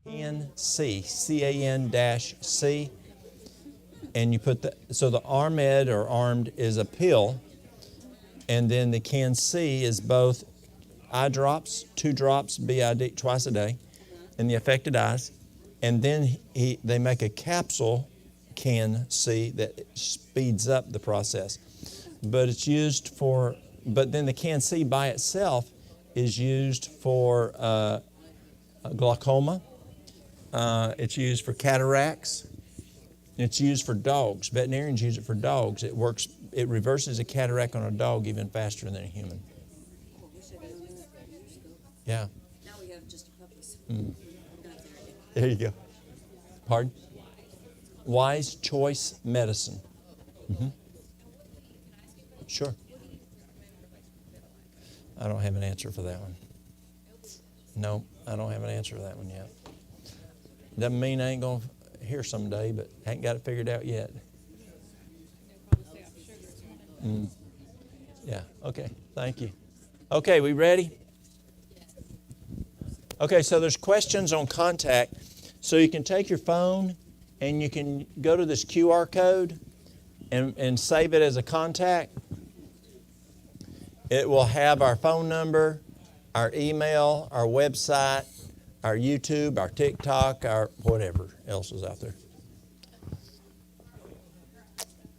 CAN-C, C-A-N-C, and you put so the ARMED or armed is a pill, and then the CAN-C is both eye drops, 2 drops BID twice a day in the affected eyes, and then they make a capsule CAN-C that speeds up the process. But it's used for, but then the CAN-C by itself is used for glaucoma. It's used for cataracts. It's used for dogs. Veterinarians use it for dogs. It works. It reverses a cataract on a dog even faster than a human. Yeah. Now we have just puppies. There you go. Pardon? Wise choice medicine. Mm-hmm. Sure. I don't have an answer for that one. No, I don't have an answer for that one yet. Doesn't mean I ain't going to hear someday, but I ain't got it figured out yet. Yeah, okay, thank you. Okay, we ready? Okay, so there's questions on contact. So you can take your phone and you can go to this QR code and save it as a contact. It will have our phone number, our email, our website, our YouTube, our TikTok, our whatever else is out there.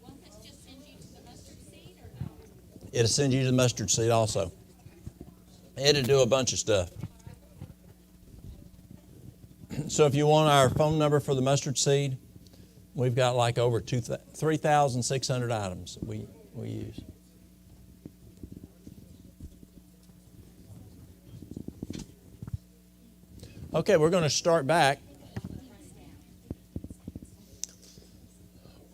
Won't this just send you to the mustard seed or no? It'll send you to the mustard seed also. It'll do a bunch of stuff. So if you want our phone number for the mustard seed, we've got like over 3,600 items that we use. Okay, we're going to start back.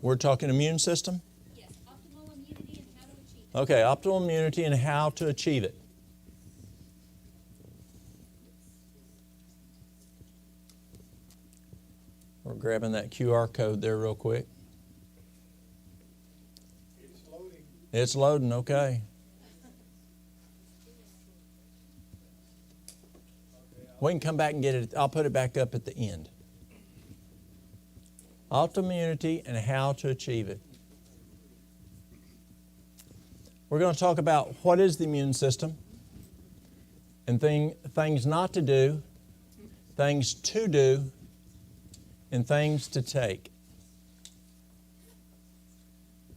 We're talking immune system? Yes, optimal immunity and how to achieve it. Okay, optimal immunity and how to achieve it. We're grabbing that QR code there real quick. It's loading. It's loading, okay. We can come back and get it. I'll put it back up at the end. Optimal immunity and how to achieve it. We're going to talk about what is the immune system and things not to do, things to do, and things to take.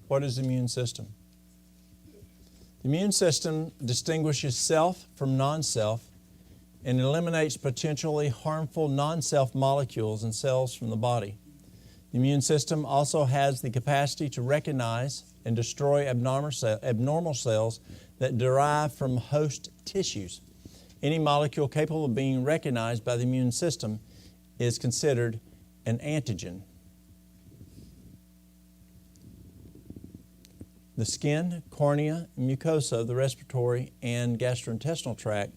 What is the immune system? The immune system distinguishes self from non-self and eliminates potentially harmful non-self molecules and cells from the body. The immune system also has the capacity to recognize and destroy abnormal cells that derive from host tissues. Any molecule capable of being recognized by the immune system is considered an antigen. The skin, cornea, and mucosa of the respiratory and gastrointestinal tract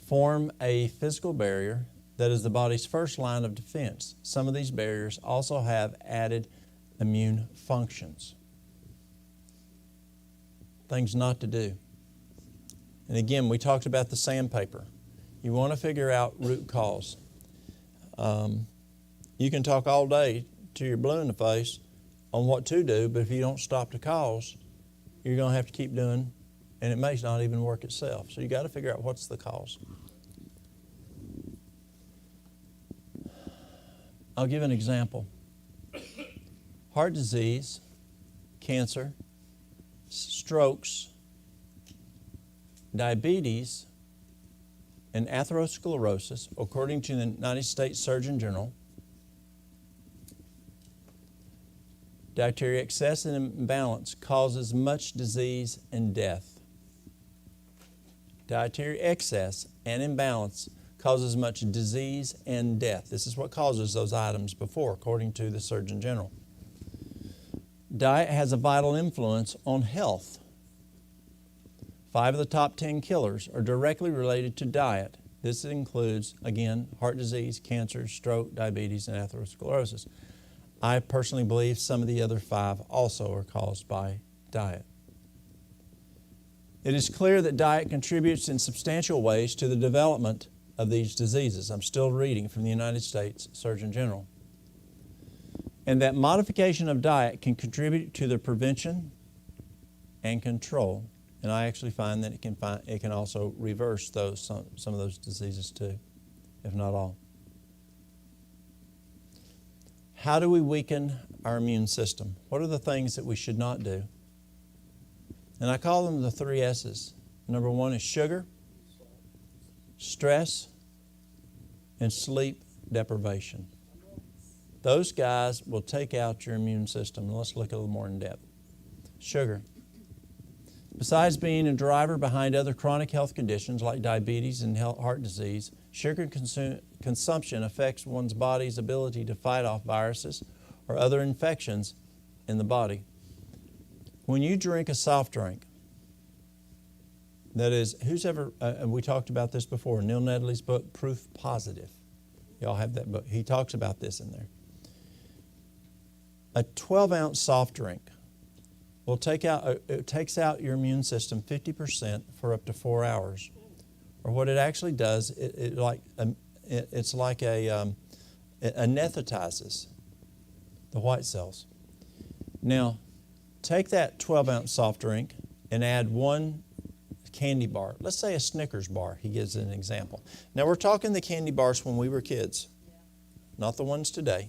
form a physical barrier that is the body's first line of defense. Some of these barriers also have added immune functions. Things not to do. And again, we talked about the sandpaper. You want to figure out root cause. You can talk all day till you're blue in the face on what to do, but if you don't stop the cause, you're going to have to keep doing, and it may not even work itself. So you got to figure out what's the cause. I'll give an example. Heart disease, cancer, strokes, diabetes, and atherosclerosis, according to the United States Surgeon General. Dietary excess and imbalance causes much disease and death. Dietary excess and imbalance causes much disease and death. This is what causes those items before, according to the Surgeon General. Diet has a vital influence on health. 5 of the top 10 killers are directly related to diet. This includes, again, heart disease, cancer, stroke, diabetes, and atherosclerosis. I personally believe some of the other 5 also are caused by diet. It is clear that diet contributes in substantial ways to the development of these diseases. I'm still reading from the United States Surgeon General. And that modification of diet can contribute to the prevention and control. And I actually find that it can also reverse some of those diseases too, if not all. How do we weaken our immune system? What are the things that we should not do? And I call them the 3 S's. Number 1 is sugar, stress, and sleep deprivation. Those guys will take out your immune system. Let's look a little more in depth. Sugar. Besides being a driver behind other chronic health conditions like diabetes and heart disease, sugar consumption affects one's body's ability to fight off viruses or other infections in the body. When you drink a soft drink, that is, we talked about this before, Neil Nedley's book, Proof Positive. Y'all have that book. He talks about this in there. A 12-ounce soft drink it takes out your immune system 50% for up to 4 hours. Or what it actually does, it anesthetizes the white cells. Now, take that 12-ounce soft drink and add 1 candy bar. Let's say a Snickers bar. He gives an example. Now, we're talking the candy bars when we were kids. Not the ones today,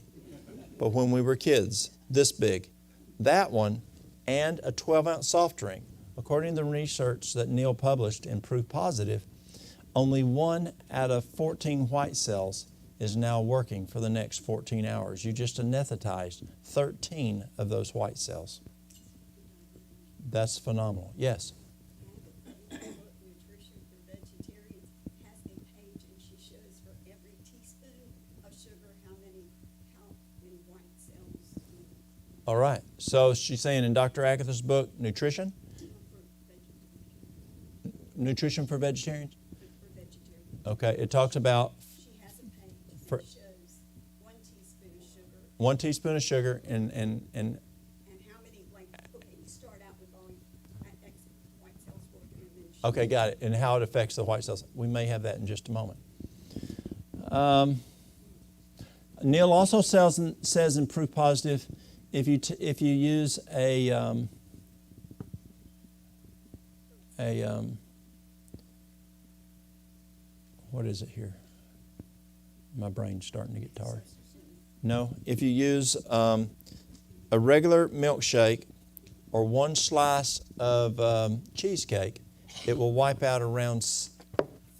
but when we were kids, this big. That one and a 12-ounce soft drink. According to the research that Neil published in Proof Positive, only 1 out of 14 white cells is now working for the next 14 hours. You just anesthetized 13 of those white cells. That's phenomenal. Yes? Nutrition for Vegetarians has a page, and she shows for every teaspoon of sugar how many white cells. All right. So she's saying in Dr. Agatha's book, Nutrition? Nutrition for Vegetarians? For vegetarians. Okay. It talks about She has a page For- that shows 1 teaspoon of sugar 1 teaspoon of sugar and and how many, like, okay, you start out with only X white cells working, and then she okay, got it. And how it affects the white cells. We may have that in just a moment. Neil also says in Proof Positive, if you use what is it here? My brain's starting to get tired. No, if you use a regular milkshake or 1 slice of cheesecake, it will wipe out around,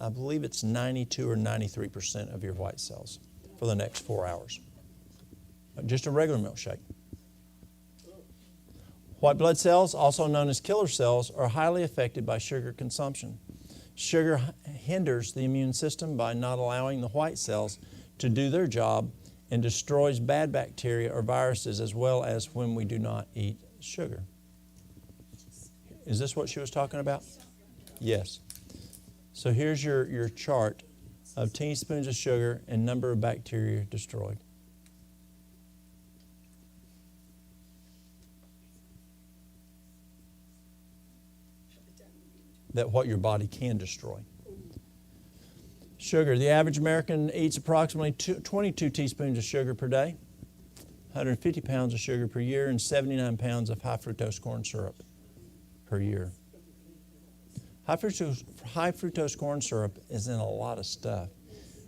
I believe it's 92 or 93% of your white cells for the next 4 hours. Just a regular milkshake. White blood cells, also known as killer cells, are highly affected by sugar consumption. Sugar hinders the immune system by not allowing the white cells to do their job and destroys bad bacteria or viruses, as well as when we do not eat sugar. Is this what she was talking about? Yes. So here's your chart of teaspoons of sugar and number of bacteria destroyed. That what your body can destroy. Sugar. The average American eats approximately 22 teaspoons of sugar per day, 150 pounds of sugar per year, and 79 pounds of high fructose corn syrup per year. High fructose corn syrup is in a lot of stuff,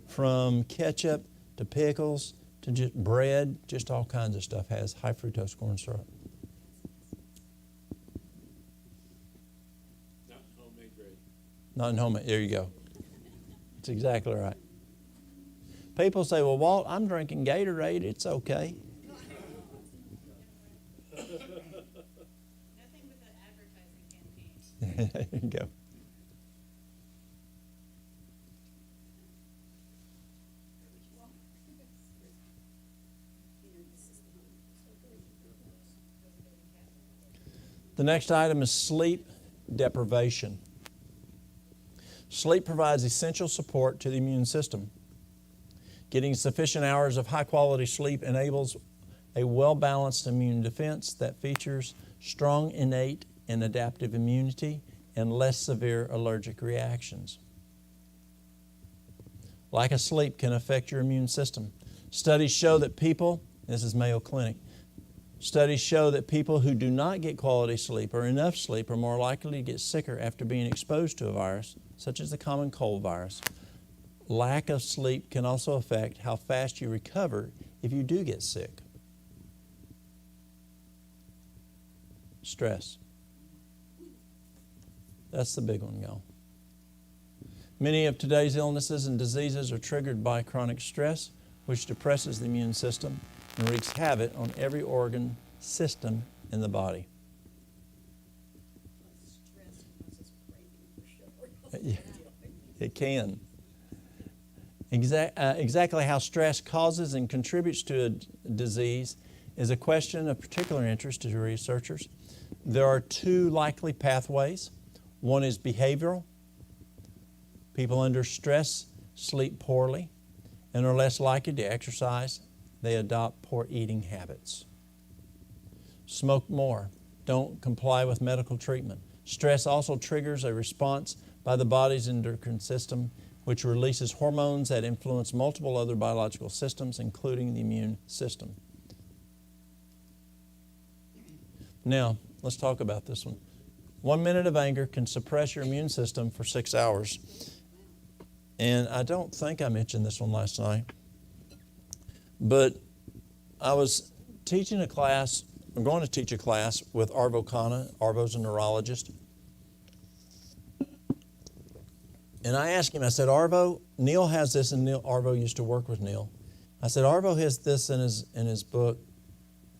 from ketchup to pickles to just bread, just all kinds of stuff has high fructose corn syrup. Not in homemade. There you go. That's exactly right. People say, well, Walt, I'm drinking Gatorade. It's okay. Nothing with the advertising campaign. There you go. The next item is sleep deprivation. Sleep provides essential support to the immune system. Getting sufficient hours of high-quality sleep enables a well-balanced immune defense that features strong innate and adaptive immunity and less severe allergic reactions. Lack of sleep can affect your immune system. Studies show that people, this is Mayo Clinic, studies show that people who do not get quality sleep or enough sleep are more likely to get sicker after being exposed to a virus, such as the common cold virus. Lack of sleep can also affect how fast you recover if you do get sick. Stress. That's the big one, y'all. Many of today's illnesses and diseases are triggered by chronic stress, which depresses the immune system and wreaks havoc on every organ system in the body. Stress causes craving for sugar. It can. Exactly how stress causes and contributes to a disease is a question of particular interest to researchers. There are two likely pathways. One is behavioral. People under stress sleep poorly and are less likely to exercise. They adopt poor eating habits. Smoke more. Don't comply with medical treatment. Stress also triggers a response by the body's endocrine system, which releases hormones that influence multiple other biological systems, including the immune system. Now, let's talk about this one. 1 minute of anger can suppress your immune system for 6 hours. And I don't think I mentioned this one last night, but I was teaching a class, I'm going to teach a class with Arvo Khanna. Arvo's a neurologist. And I asked him, I said, Arvo, Neil has this, and Arvo used to work with Neil. I said, Arvo has this in his book.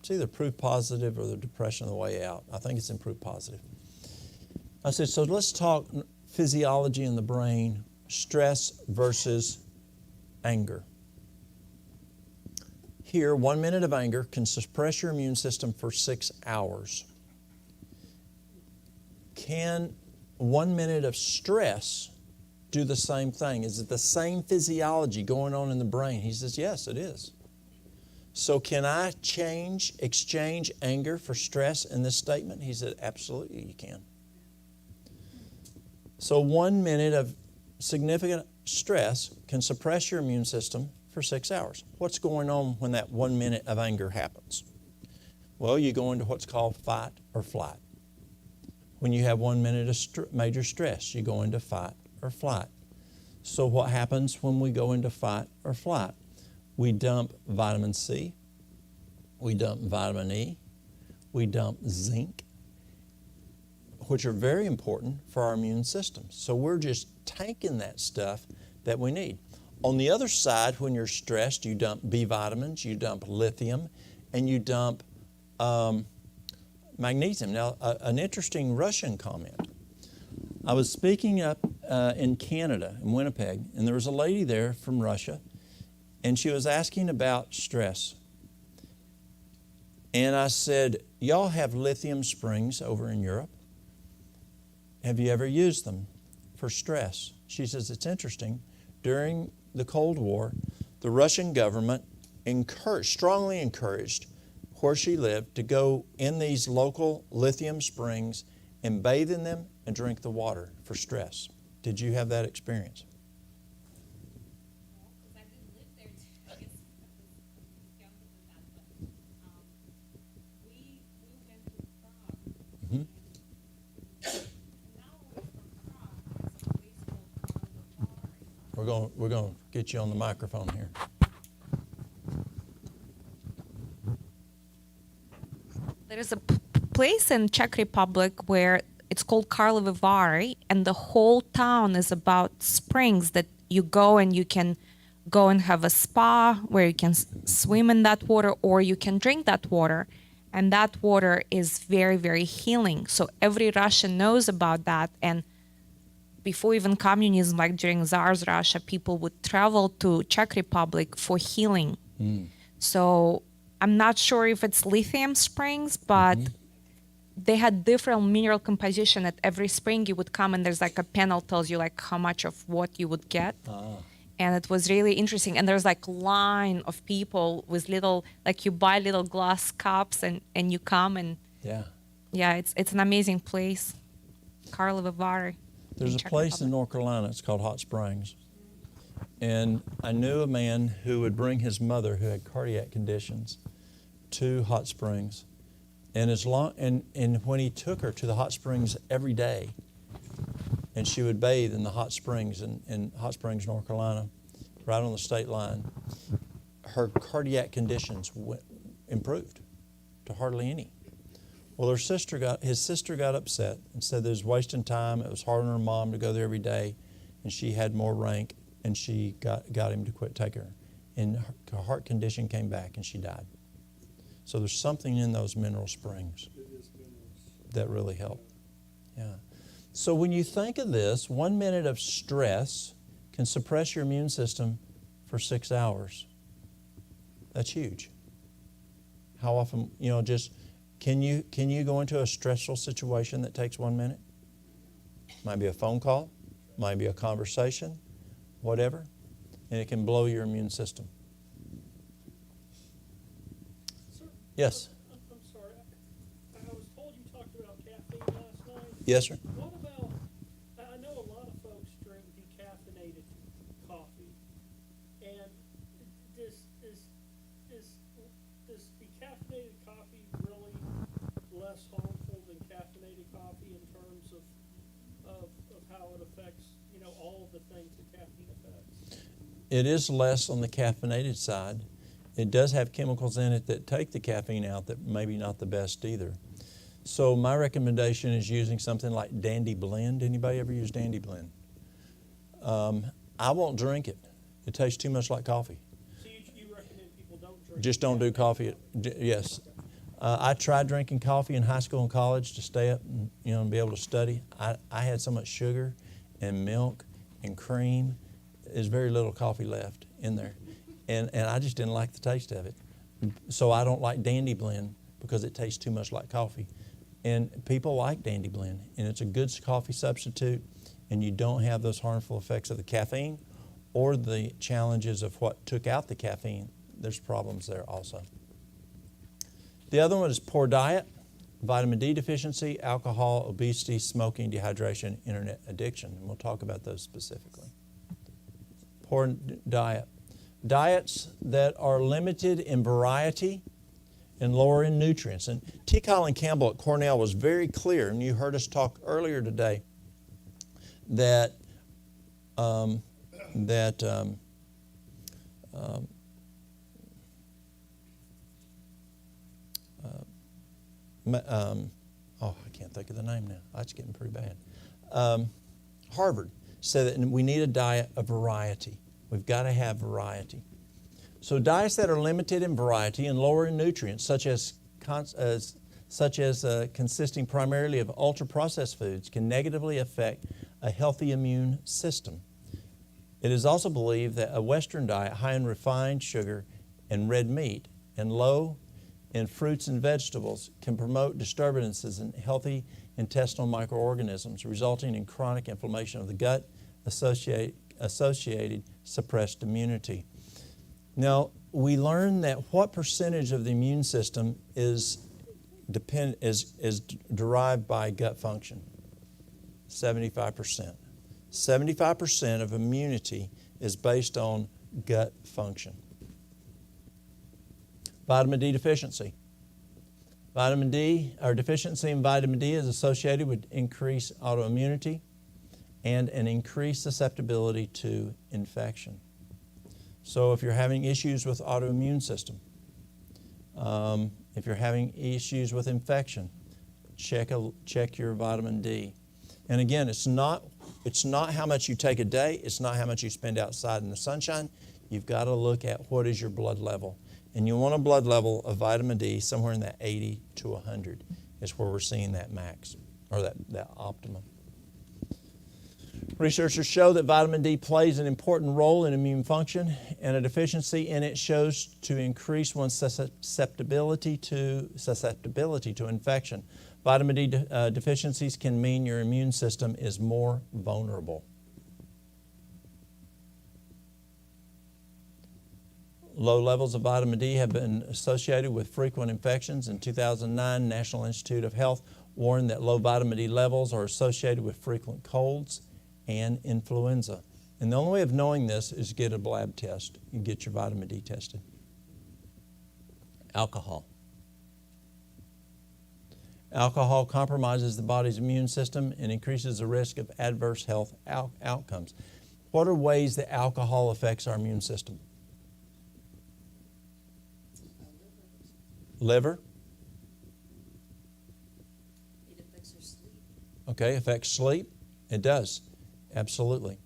It's either Proof Positive or The Depression on the Way Out. I think it's in Proof Positive. I said, so let's talk physiology in the brain, stress versus anger. Here, 1 minute of anger can suppress your immune system for 6 hours. Can 1 minute of stress do the same thing? Is it the same physiology going on in the brain? He says, yes, it is. So can I exchange anger for stress in this statement? He said, absolutely you can. So 1 minute of significant stress can suppress your immune system for 6 hours. What's going on when that 1 minute of anger happens? Well, you go into what's called fight or flight. When you have 1 minute of major stress, you go into fight or flight. So what happens when we go into fight or flight? We dump vitamin C, we dump vitamin E, we dump zinc, which are very important for our immune system. So we're just taking that stuff that we need. On the other side, when you're stressed, you dump B vitamins, you dump lithium, and you dump magnesium. Now, an interesting Russian comment. I was speaking up in Canada, in Winnipeg, and there was a lady there from Russia, and she was asking about stress. And I said, y'all have lithium springs over in Europe. Have you ever used them for stress? She says, it's interesting. During the Cold War, the Russian government strongly encouraged where she lived to go in these local lithium springs and bathe in them and drink the water for stress. Did you have that experience? Because I didn't live there. I guess I was younger than that. But we went to Prague. Mm-hmm. Now from Prague, there's a place called Karlovy Vary. We're going to get you on the microphone here. There is a place in Czech Republic where it's called Karlovy Vary, and the whole town is about springs that you go and you can go and have a spa where you can swim in that water, or you can drink that water. And that water is very, very healing. So every Russian knows about that. And before even communism, like during Tsar's Russia, people would travel to Czech Republic for healing. So I'm not sure if it's lithium springs, but they had different mineral composition at every spring. You would come and there's like a panel tells you like how much of what you would get. And it was really interesting. And there's like line of people with little, like you buy little glass cups and you come and yeah, it's an amazing place. Karlovy Vary. There's a place in North Carolina, it's called Hot Springs. And I knew a man who would bring his mother, who had cardiac conditions, to hot springs. And when he took her to the hot springs every day, and she would bathe in the hot springs in Hot Springs, North Carolina, right on the state line, her cardiac conditions improved to hardly any. Well, his sister got upset and said that it was wasting time. It was hard on her mom to go there every day, and she had more rank, and she got him to quit taking her. And her heart condition came back, and she died. So there's something in those mineral springs that really help. Yeah. So when you think of this, 1 minute of stress can suppress your immune system for 6 hours. That's huge. How often, can you go into a stressful situation that takes 1 minute? Might be a phone call, might be a conversation, whatever, and it can blow your immune system. Sir, Yes. I'm sorry. I was told you talked about caffeine last night. Yes, sir. What about, I know a lot of folks drink decaffeinated coffee. And does decaffeinated coffee really less harmful than caffeinated coffee in terms of how it affects, all of the things that caffeine affects? It is less on the caffeinated side. It does have chemicals in it that take the caffeine out that maybe not the best either. So my recommendation is using something like Dandy Blend. Anybody ever use Dandy Blend? I won't drink it. It tastes too much like coffee. So you recommend people don't drink? Just don't do coffee. Yes. I tried drinking coffee in high school and college to stay up and be able to study. I had so much sugar and milk and cream. There's very little coffee left in there. And I just didn't like the taste of it. So I don't like Dandy Blend because it tastes too much like coffee. And people like Dandy Blend, and it's a good coffee substitute, and you don't have those harmful effects of the caffeine or the challenges of what took out the caffeine. There's problems there also. The other one is poor diet, vitamin D deficiency, alcohol, obesity, smoking, dehydration, internet addiction. And we'll talk about those specifically. Poor diet. Diets that are limited in variety and lower in nutrients. And T. Colin Campbell at Cornell was very clear, and you heard us talk earlier today, that I can't think of the name now. That's getting pretty bad. Harvard said that we need a diet of variety. We've got to have variety. So diets that are limited in variety and lower in nutrients, such as consisting primarily of ultra-processed foods, can negatively affect a healthy immune system. It is also believed that a Western diet high in refined sugar and red meat and low in fruits and vegetables can promote disturbances in healthy intestinal microorganisms, resulting in chronic inflammation of the gut, associated suppressed immunity. Now, we learned that what percentage of the immune system is derived by gut function? 75%. 75% of immunity is based on gut function. Vitamin D deficiency. Deficiency in vitamin D is associated with increased autoimmunity and an increased susceptibility to infection. So if you're having issues with autoimmune system, if you're having issues with infection, check your vitamin D. And again, it's not how much you take a day, it's not how much you spend outside in the sunshine. You've got to look at what is your blood level. And you want a blood level of vitamin D somewhere in that 80 to 100 is where we're seeing that max, or that optimum. Researchers show that vitamin D plays an important role in immune function, and a deficiency in it shows to increase one's susceptibility to infection. Vitamin D deficiencies can mean your immune system is more vulnerable. Low levels of vitamin D have been associated with frequent infections. In 2009, National Institute of Health warned that low vitamin D levels are associated with frequent colds and influenza. And the only way of knowing this is get a lab test. You get your vitamin D tested. Alcohol. Alcohol compromises the body's immune system and increases the risk of adverse health outcomes. What are ways that alcohol affects our immune system? Liver. It affects her sleep. Okay, affects sleep. It does. Absolutely.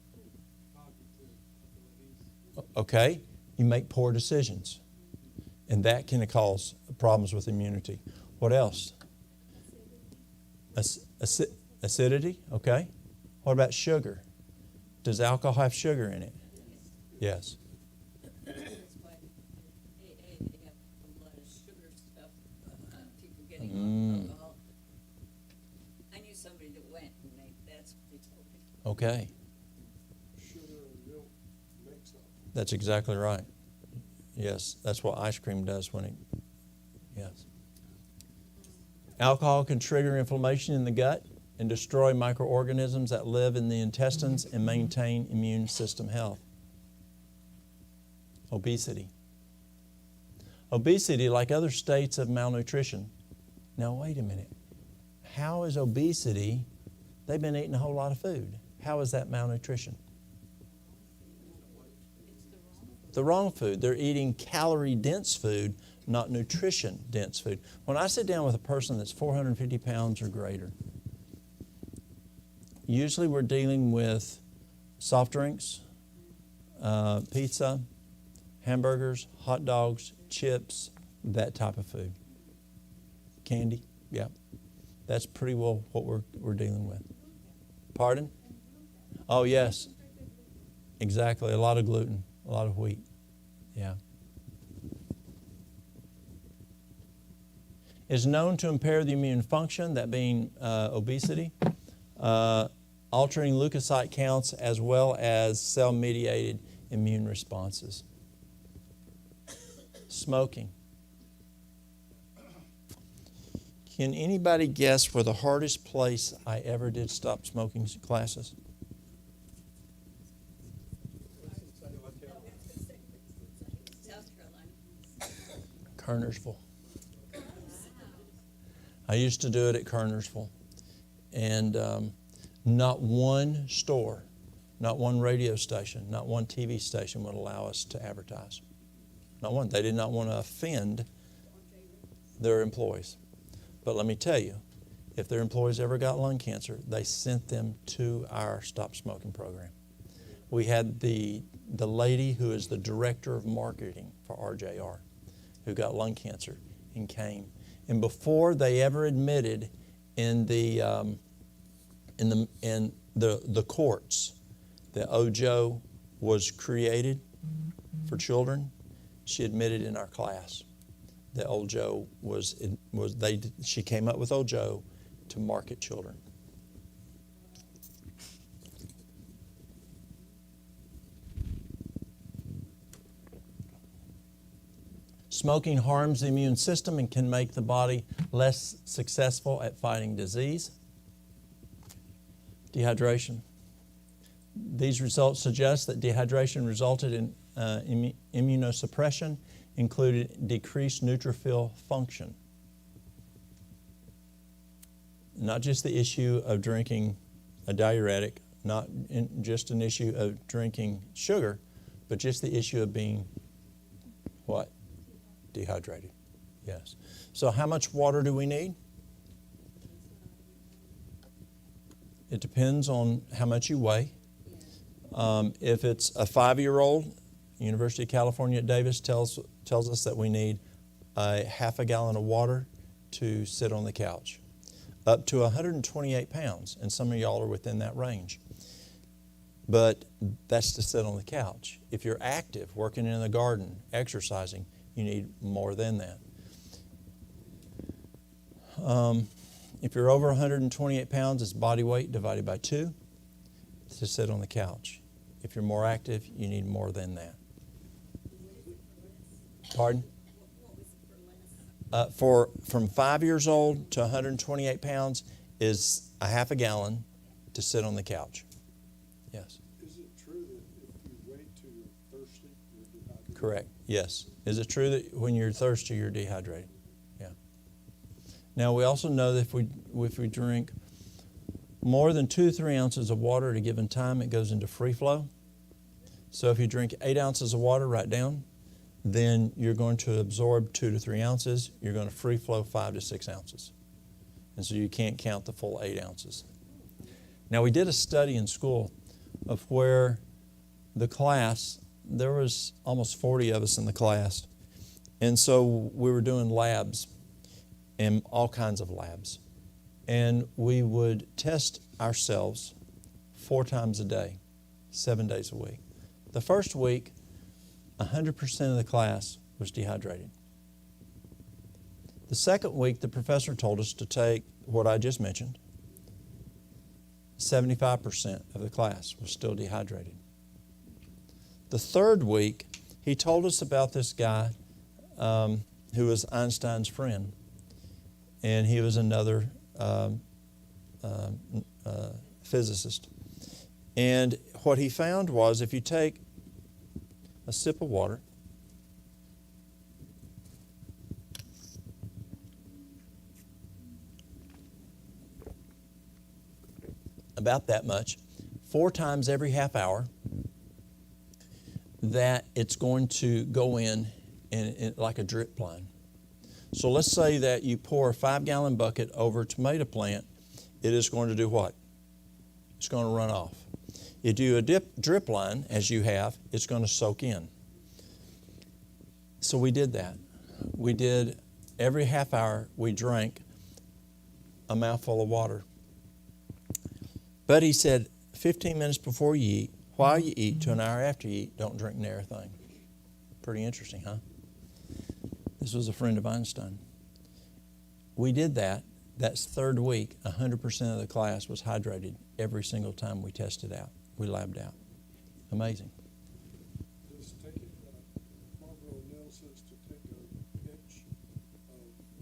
Okay, you make poor decisions. And that can cause problems with immunity. What else? Acidity, okay. What about sugar? Does alcohol have sugar in it? Yes. That's why AA, they have a lot of sugar stuff, people getting off alcohol. I knew somebody that went, and that's what they told me. Okay, Sugar and milk mixed up. that's exactly right. Yes, that's what ice cream does when it, yes. Alcohol can trigger inflammation in the gut and destroy microorganisms that live in the intestines and maintain immune system health. Obesity. Obesity, like other states of malnutrition. Now, wait a minute. How is obesity? They've been eating a whole lot of food. How is that malnutrition? The wrong food. They're eating calorie-dense food, not nutrition-dense food. When I sit down with a person that's 450 pounds or greater, usually we're dealing with soft drinks, pizza, hamburgers, hot dogs, chips, that type of food. Candy, yeah. That's pretty well what we're dealing with. Pardon? Oh, yes. Exactly. A lot of gluten, a lot of wheat. Yeah. Is known to impair the immune function, that being obesity, altering leukocyte counts as well as cell-mediated immune responses. Smoking. Can anybody guess where the hardest place I ever did stop smoking classes? South Carolina. Kernersville. I used to do it at Kernersville. And not one store, not one radio station, not one TV station would allow us to advertise. Not one. They did not want to offend their employees. But let me tell you, if their employees ever got lung cancer, they sent them to our Stop Smoking program. We had the lady who is the director of marketing for RJR who got lung cancer and came. And before they ever admitted in the courts that OJO was created for children, she admitted in our class that OJO she came up with OJO to market children. Smoking harms the immune system and can make the body less successful at fighting disease. Dehydration. These results suggest that dehydration resulted in immunosuppression, including decreased neutrophil function. Not just the issue of drinking a diuretic, not just an issue of drinking sugar, but just the issue of being what? Dehydrated. Yes. So how much water do we need? It depends on how much you weigh. If it's a 5-year-old, University of California at Davis tells us that we need a half a gallon of water to sit on the couch. Up to 128 pounds, and some of y'all are within that range. But that's to sit on the couch. If you're active, working in the garden, exercising, you need more than that. If you're over 128 pounds, it's body weight divided by 2 to sit on the couch. If you're more active, you need more than that. Pardon? What was it for less? From 5 years old to 128 pounds is a half a gallon to sit on the couch. Yes. Is it true that Correct. Yes. Is it true that when you're thirsty, you're dehydrated? Yeah. Now, we also know that if we drink more than 2 to 3 ounces of water at a given time, it goes into free flow. So if you drink 8 ounces of water right down, then you're going to absorb 2 to 3 ounces. You're going to free flow 5 to 6 ounces. And so you can't count the full 8 ounces. Now, we did a study in school of where the class, there was almost 40 of us in the class. And so we were doing labs, and all kinds of labs. And we would test ourselves 4 times a day, 7 days a week. The first week, 100% of the class was dehydrated. The second week, the professor told us to take what I just mentioned. 75% of the class was still dehydrated. The third week, he told us about this guy who was Einstein's friend. And he was another physicist. And what he found was if you take a sip of water, about that much, 4 times every half hour, that it's going to go in like a drip line. So let's say that you pour a 5-gallon bucket over a tomato plant, it is going to do what? It's going to run off. If you do a drip line, as you have, it's going to soak in. So we did that. We did, every half hour, we drank a mouthful of water. But he said, 15 minutes before you eat, while you eat, to an hour after you eat, don't drink near a thing. Pretty interesting, huh? This was a friend of Einstein. We did that. That's third week, 100% of the class was hydrated every single time we tested out. We labbed out. Amazing. Just take it, Barbara O'Neill says to take a pinch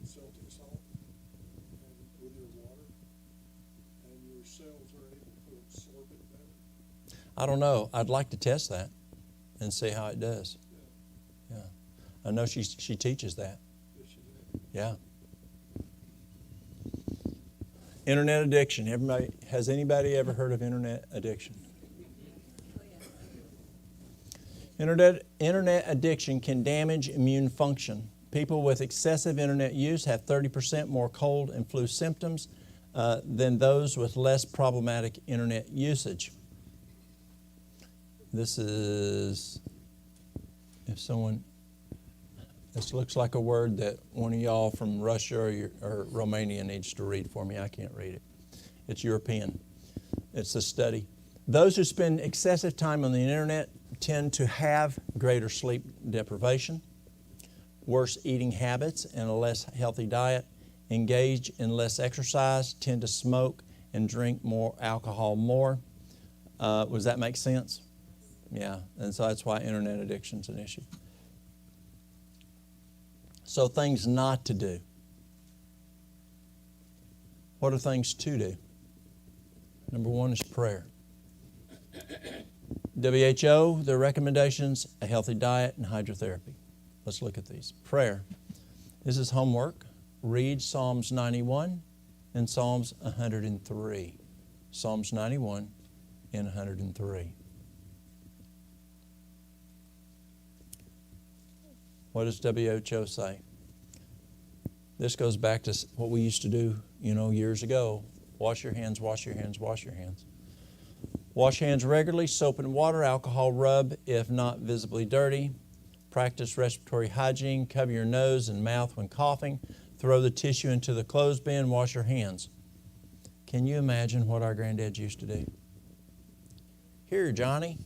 of Celtic salt and with your water, and your cells are able to absorb it better. I don't know. I'd like to test that and see how it does. Yeah. I know she teaches that. Yes, you do. Yeah. Internet addiction. Has anybody ever heard of internet addiction? Internet addiction can damage immune function. People with excessive internet use have 30% more cold and flu symptoms than those with less problematic internet usage. This is, this looks like a word that one of y'all from Russia or Romania needs to read for me. I can't read it. It's European. It's a study. Those who spend excessive time on the internet tend to have greater sleep deprivation, worse eating habits and a less healthy diet, engage in less exercise, tend to smoke and drink more alcohol more. Does that make sense? Yeah, and so that's why internet addiction is an issue. So things not to do. What are things to do? Number 1 is prayer. WHO, their recommendations, a healthy diet and hydrotherapy. Let's look at these. Prayer. This is homework. Read Psalms 91 and Psalms 103. Psalms 91 and 103. What does WHO say? This goes back to what we used to do, years ago. Wash your hands, wash your hands, wash your hands. Wash hands regularly, soap and water, alcohol rub if not visibly dirty. Practice respiratory hygiene, cover your nose and mouth when coughing. Throw the tissue into the clothesbin, wash your hands. Can you imagine what our granddads used to do? Here, Johnny.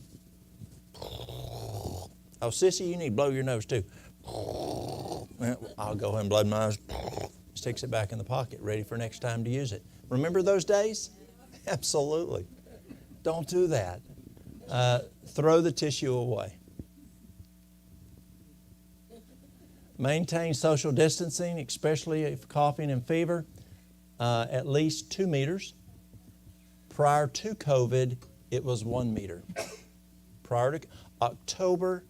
Oh, Sissy, you need to blow your nose too. I'll go ahead and blow my nose. Sticks it back in the pocket, ready for next time to use it. Remember those days? Absolutely. Don't do that. Throw the tissue away. Maintain social distancing, especially if coughing and fever, at least 2 meters. Prior to COVID, it was 1 meter. Prior to October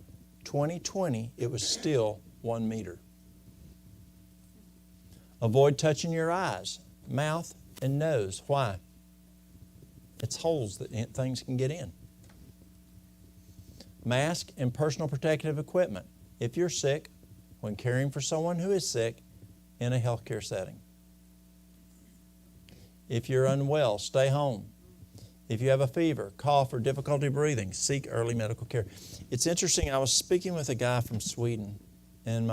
2020, it was still 1 meter. Avoid touching your eyes, mouth, and nose. Why? It's holes that things can get in. Mask and personal protective equipment if you're sick, when caring for someone who is sick in a healthcare setting. If you're unwell, stay home. If you have a fever, cough, or difficulty breathing, seek early medical care. It's interesting, I was speaking with a guy from Sweden, and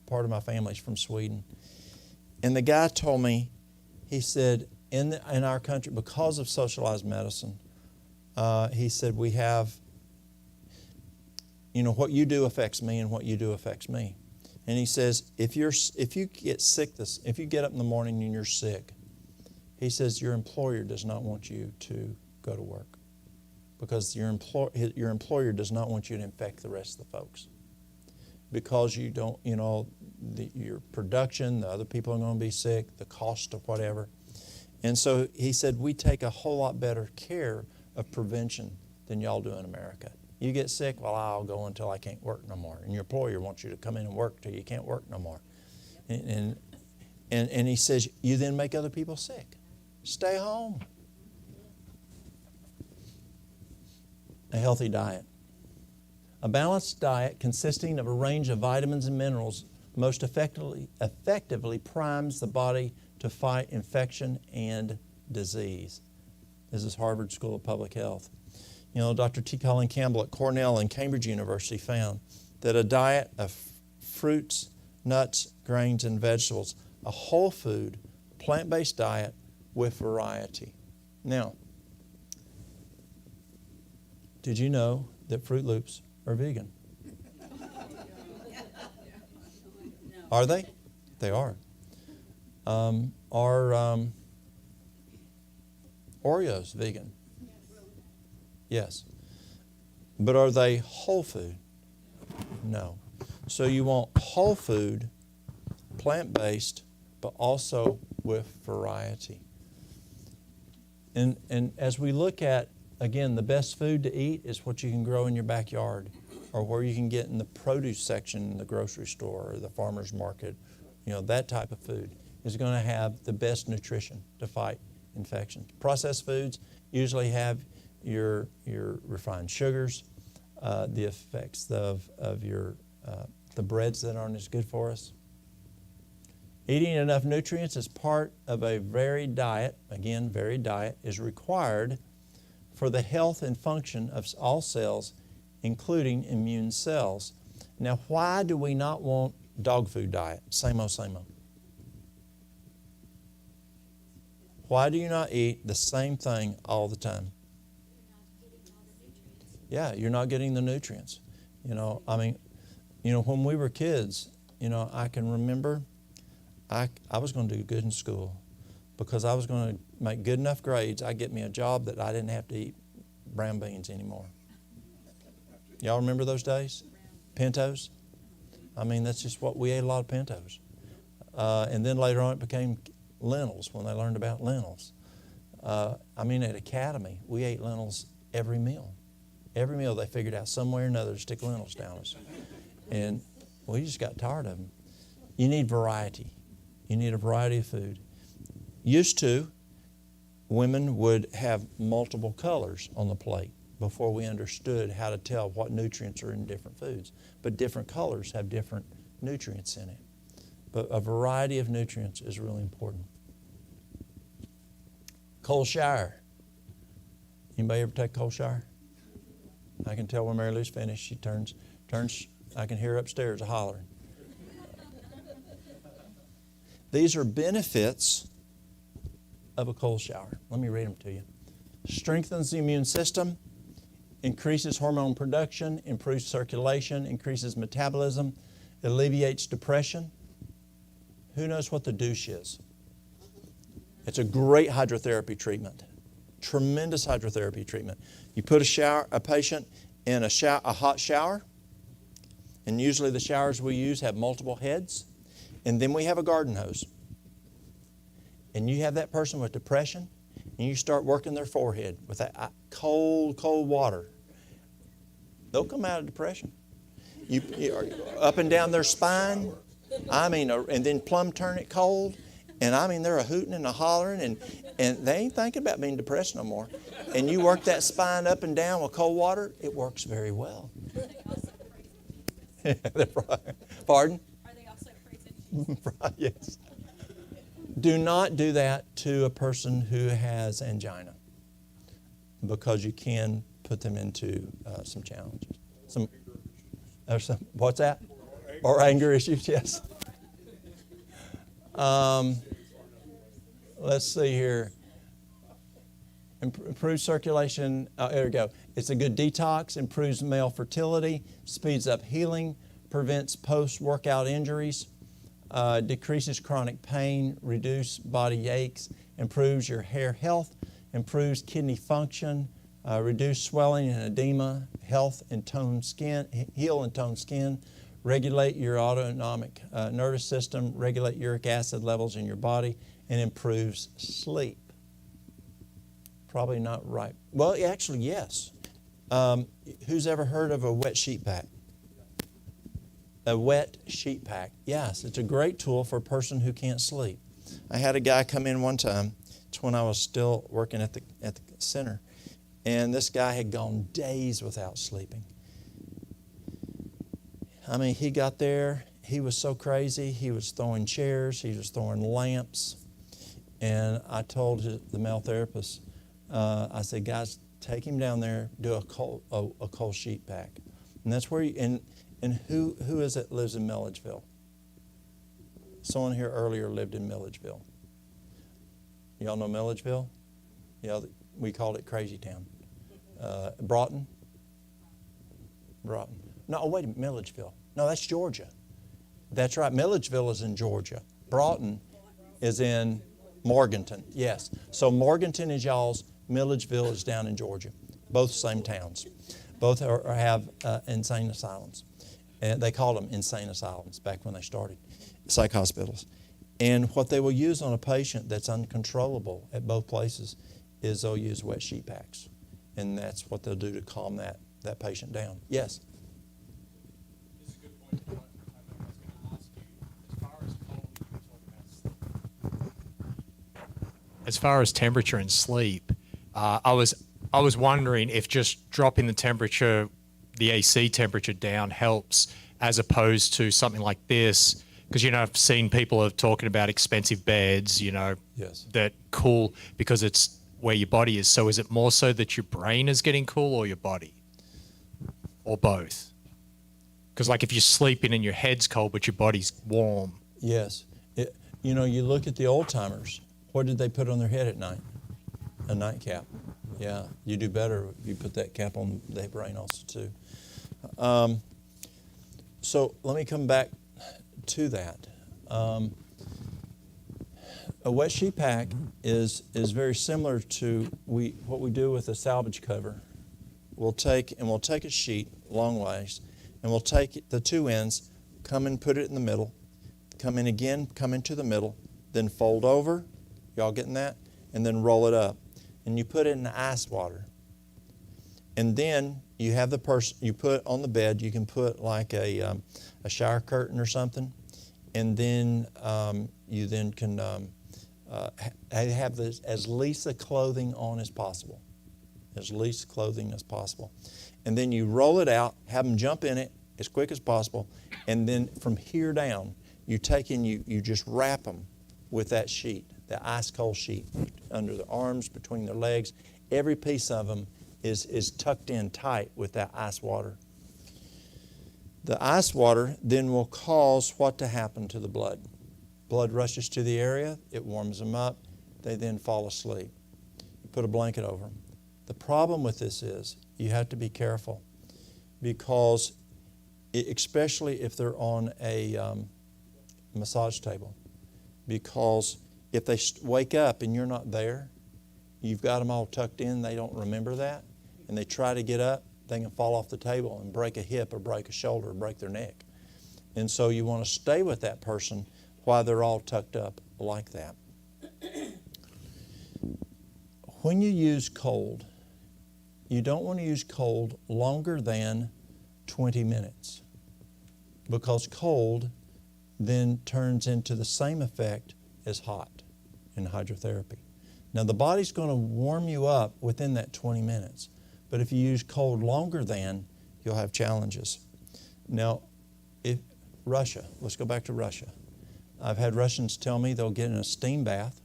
part of my family's from Sweden. And the guy told me, he said, in our country, because of socialized medicine, he said, we have, what you do affects me and what you do affects me. And he says, if you get sick, if you get up in the morning and you're sick, he says your employer does not want you to go to work because your employer does not want you to infect the rest of the folks. Because you don't, your production, the other people are going to be sick, the cost of whatever. And so he said, we take a whole lot better care of prevention than y'all do in America. You get sick, well, I'll go until I can't work no more. And your employer wants you to come in and work till you can't work no more. And he says, you then make other people sick. Stay home. A healthy diet. A balanced diet consisting of a range of vitamins and minerals most effectively primes the body to fight infection and disease. This is Harvard School of Public Health. Dr. T. Colin Campbell at Cornell and Cambridge University found that a diet of fruits, nuts, grains, and vegetables, a whole food, plant-based diet with variety. Now, did you know that Fruit Loops are vegan? Are they? They are. Are Oreos vegan? Yes. But are they whole food? No. So you want whole food, plant-based, but also with variety. And as we look at, again, the best food to eat is what you can grow in your backyard or where you can get in the produce section in the grocery store or the farmer's market. That type of food is going to have the best nutrition to fight infections. Processed foods usually have your refined sugars, the effects of the breads that aren't as good for us. Eating enough nutrients as part of a varied diet, again, varied diet, is required for the health and function of all cells, including immune cells. Now, why do we not want dog food diet? Same old, same old. Why do you not eat the same thing all the time? Yeah, you're not getting the nutrients. When we were kids, I can remember I was going to do good in school because I was going to make good enough grades. I'd get me a job that I didn't have to eat brown beans anymore. Y'all remember those days? Pintos? That's just what we ate, a lot of pintos. And then later on it became lentils when they learned about lentils. At Academy, we ate lentils every meal. Every meal they figured out some way or another to stick lentils down us. And we just got tired of them. You need variety. You need a variety of food. Used to, women would have multiple colors on the plate before we understood how to tell what nutrients are in different foods. But different colors have different nutrients in it. But a variety of nutrients is really important. Cold shower. Anybody ever take a cold shower? I can tell when Mary Lou's finished, she turns, I can hear her upstairs hollering. These are benefits of a cold shower. Let me read them to you. Strengthens the immune system, increases hormone production, improves circulation, increases metabolism, alleviates depression. Who knows what the douche is? It's a great hydrotherapy treatment. Tremendous hydrotherapy treatment. You put a patient in a hot shower, and usually the showers we use have multiple heads, and then we have a garden hose. And you have that person with depression, and you start working their forehead with that cold, cold water. They'll come out of depression. up and down their spine. I mean, and then plumb turn it cold. And I mean, they're a hooting and a hollering, and they ain't thinking about being depressed no more. And you work that spine up and down with cold water, it works very well. Pardon? Are they also frozen? Right, yes. Do not do that to a person who has angina, because you can put them into some challenges. What's that? Or anger issues, yes. Let's see here. Improves circulation. There we go. It's a good detox, improves male fertility, speeds up healing, prevents post-workout injuries, decreases chronic pain, reduces body aches, improves your hair health, improves kidney function, reduce swelling and edema, heal and tone skin, regulate your autonomic nervous system, regulate uric acid levels in your body, and improves sleep. Probably not right. Well, actually, yes. Who's ever heard of a wet sheet pack? A wet sheet pack. Yes, it's a great tool for a person who can't sleep. I had a guy come in one time. It's when I was still working at the center. And this guy had gone days without sleeping. I mean, he got there. He was so crazy. He was throwing chairs. He was throwing lamps. And I told the male therapist, I said, guys, take him down there, do a cold sheet pack. And that's where and who is it lives in Milledgeville? Someone here earlier lived in Milledgeville. Y'all know Milledgeville? Yeah, we called it Crazy Town. Broughton? Broughton. No, wait a minute, Milledgeville. No, that's Georgia. That's right, Milledgeville is in Georgia. Broughton is in Morganton, yes. So Morganton is y'all's, Milledgeville is down in Georgia. Both same towns. Both have insane asylums. And they called them insane asylums back when they started, psych hospitals. And what they will use on a patient that's uncontrollable at both places is they'll use wet sheet packs. And that's what they'll do to calm that patient down. Yes? This is a good point. What I was going to ask you, as far as cold, you were talking about sleep. As far as temperature and sleep, I was wondering if just dropping the temperature, the AC temperature down helps, as opposed to something like this. Because, I've seen people are talking about expensive beds, Yes. that cool because it's where your body is. So is it more so that your brain is getting cool or your body? Or both? Because like if you're sleeping and your head's cold but your body's warm. Yes. You look at the old timers. What did they put on their head at night? A nightcap. Yeah, you do better if you put that cap on their brain also too. So let me come back to that. A wet sheet pack is very similar to what we do with a salvage cover. We'll take a sheet long ways, and we'll take the two ends, come and put it in the middle, come in again, come into the middle, then fold over. Y'all getting that? And then roll it up. And you put it in the ice water. And then you have the person, you put on the bed, you can put like a shower curtain or something. And then you then can have as least of clothing on as possible. As least clothing as possible. And then you roll it out, have them jump in it as quick as possible. And then from here down, you take and you just wrap them with that sheet, the ice cold sheet, under the arms, between their legs. Every piece of them is tucked in tight with that ice water. The ice water then will cause what to happen to the blood? Blood rushes to the area, it warms them up, they then fall asleep. You put a blanket over them. The problem with this is you have to be careful because, especially if they're on a massage table, because if they wake up and you're not there, you've got them all tucked in, they don't remember that, and they try to get up, they can fall off the table and break a hip or break a shoulder or break their neck. And so you want to stay with that person while they're all tucked up like that. When you use cold, you don't want to use cold longer than 20 minutes. because cold then turns into the same effect as hot in hydrotherapy. Now the body's going to warm you up within that 20 minutes, but if you use cold longer than, you'll have challenges. Now, if Russia, let's go back to Russia. I've had Russians tell me they'll get in a steam bath.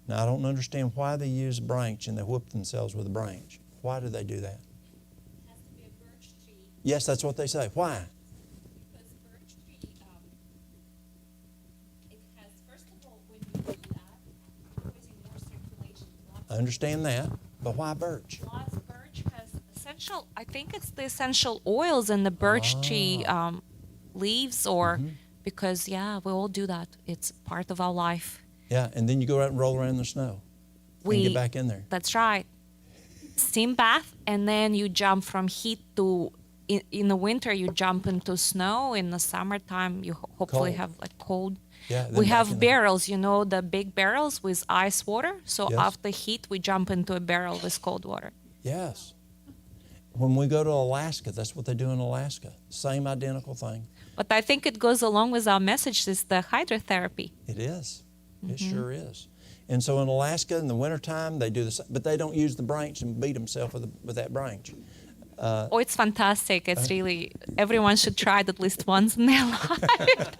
Now I don't understand why they use a branch and they whoop themselves with a branch. Why do they do that? It has to be a birch tree, Yes, that's what they say. Why? because birch tree, it has, first of all, when you do that, you're using more circulation. I understand that, but why birch? Plus, birch has essential. I think it's the essential oils in the birch tree leaves, or because we all do that. It's part of our life. Yeah, and then you go out and roll around in the snow and get back in there. That's right. Steam bath, and then you jump from heat to. In the winter, you jump into snow. In the summertime, you hopefully Cold. have like cold. Yeah, then We back in have there. barrels, the big barrels with ice water. So Yes. after heat, we jump into a barrel with cold water. Yes. When we go to Alaska, that's what they do in Alaska. Same identical thing. But I think it goes along with our message is the hydrotherapy. It is. It sure is. And so in Alaska in the wintertime, they do the same, but they don't use the branch and beat themselves with that branch. Oh, it's fantastic. It's really, everyone should try it at least once in their life.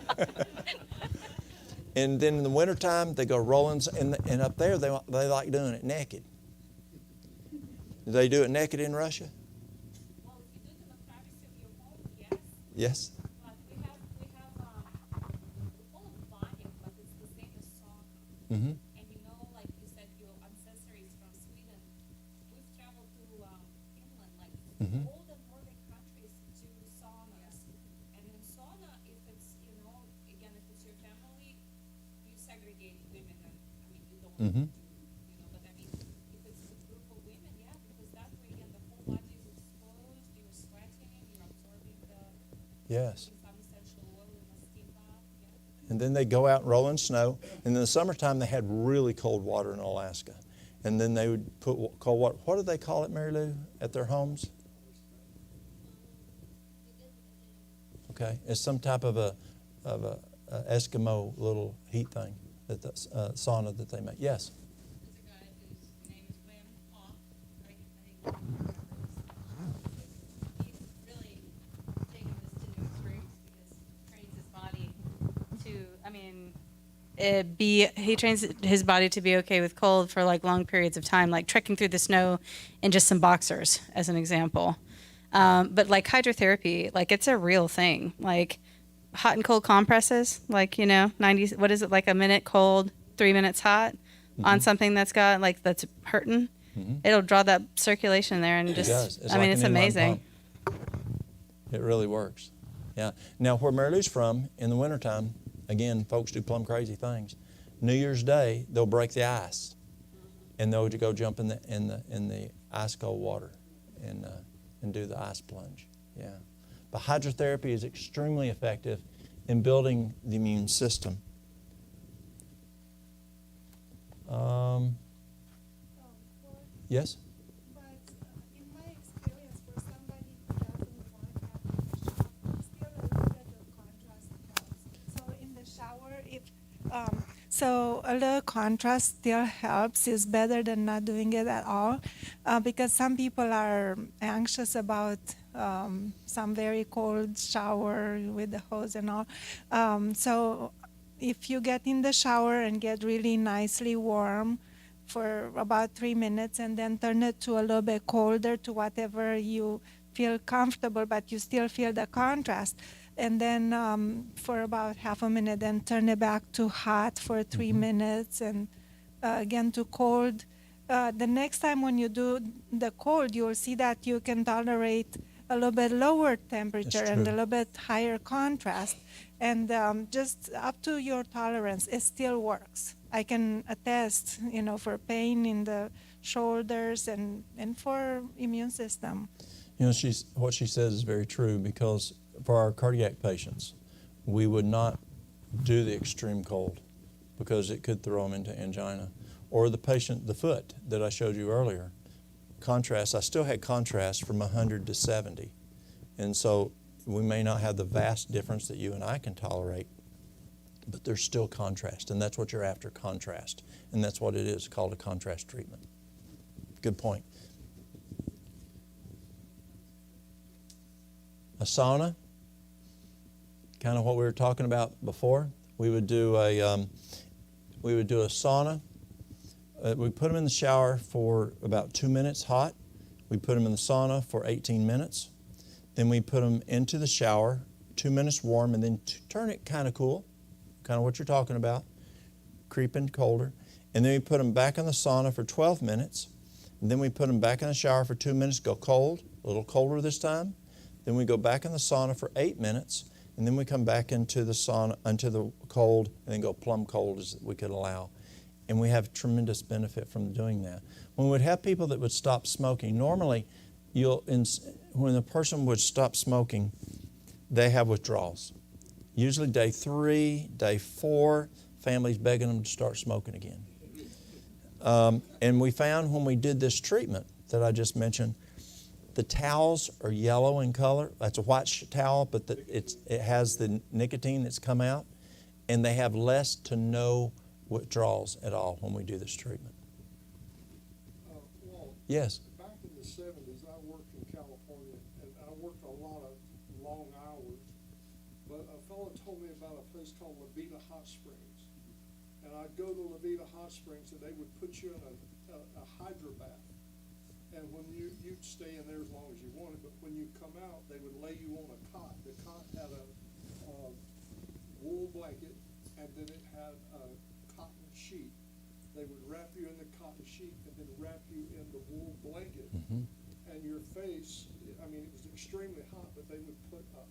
And then in the wintertime, they go rolling, and up there, they like doing it naked. Do they do it naked in Russia? Well, if you do it in the privacy of your home, yes, Yes. but we call it banyak, but it's the same as sauna. Mm-hmm. And like you said, your ancestor is from Sweden. We've traveled to Finland, like Mhm. all the northern countries to saunas. And in sauna, if it's, again, if it's your family, you segregate women and, you don't Mhm. but I mean, if it's a group of women, because that way, again, the whole body is exposed, you're sweating, you're absorbing Yes. some essential oil in a steam bath, And then they go out and roll in snow. And in the summertime, they had really cold water in Alaska. And then they would put cold water. What do they call it, Mary Lou, at their homes? Okay, it's some type of a Eskimo little heat thing, that the sauna that they make. Yes. There's a guy whose name is Wim Hof. I think he's really taken this to new extremes because he trains his body to, he trains his body to be okay with cold for like long periods of time, like trekking through the snow in just some boxers, as an example. But like hydrotherapy, like it's a real thing. Like hot and cold compresses, like 90. What is it, like a minute cold, 3 minutes hot on something that's hurting. It'll draw that circulation there and just. It does. It's like it's an inline amazing. pump. It really works. Yeah. Now, where Mary Lou's from, in the wintertime, again, folks do plumb crazy things. New Year's Day, they'll break the ice, and they'll go jump in the ice cold water, and do the ice plunge. Yeah. But hydrotherapy is extremely effective in building the immune system. Yes. But in my experience, for somebody who doesn't want to have a shower, still a little bit of contrast helps. So in the shower, so a little contrast still helps. Is better than not doing it at all, because some people are anxious about some very cold shower with the hose and all. So if you get in the shower and get really nicely warm for about 3 minutes, and then turn it to a little bit colder to whatever you feel comfortable, but you still feel the contrast. And then for about half a minute, then turn it back to hot for 3 minutes, and again to cold. The next time when you do the cold, you'll see that you can tolerate a little bit lower temperature and a true. little bit higher contrast. And just up to your tolerance, it still works. I can attest, for pain in the shoulders and for immune system. What she says is very true, because for our cardiac patients, we would not do the extreme cold because it could throw them into angina. Or the foot that I showed you earlier, contrast, I still had contrast from 100 to 70. And so we may not have the vast difference that you and I can tolerate, but there's still contrast, and that's what you're after, contrast. And that's what it is, called a contrast treatment. Good point. A sauna, kind of what we were talking about before. We would do a sauna. We put them in the shower for about 2 minutes hot. We put them in the sauna for 18 minutes. Then we put them into the shower, 2 minutes warm, and then turn it kind of cool, kind of what you're talking about, creeping colder. And then we put them back in the sauna for 12 minutes. And then we put them back in the shower for 2 minutes, go cold, a little colder this time. Then we go back in the sauna for 8 minutes, and then we come back into the sauna, into the cold, and then go plumb cold as we could allow. And we have tremendous benefit from doing that. When we'd have people that would stop smoking, normally when a person would stop smoking, they have withdrawals. Usually day 3, day 4, families begging them to start smoking again. And we found when we did this treatment that I just mentioned, the towels are yellow in color. That's a white towel, but it has the nicotine that's come out, and they have less to no withdrawals at all when we do this treatment. Walt, Yes. back in the 70s, I worked in California, and I worked a lot of long hours. But a fellow told me about a place called Levita Hot Springs. And I'd go to Levita Hot Springs, and they would put you in a hydro bath. And when you'd stay in there as long as you wanted, but when you come out, they would lay you on a cot. The cot had a wool blanket, and then it had a cotton sheet. They would wrap you in the cotton sheet and then wrap you in the wool blanket. Mm-hmm. And your face, I mean, it was extremely hot, but they would put a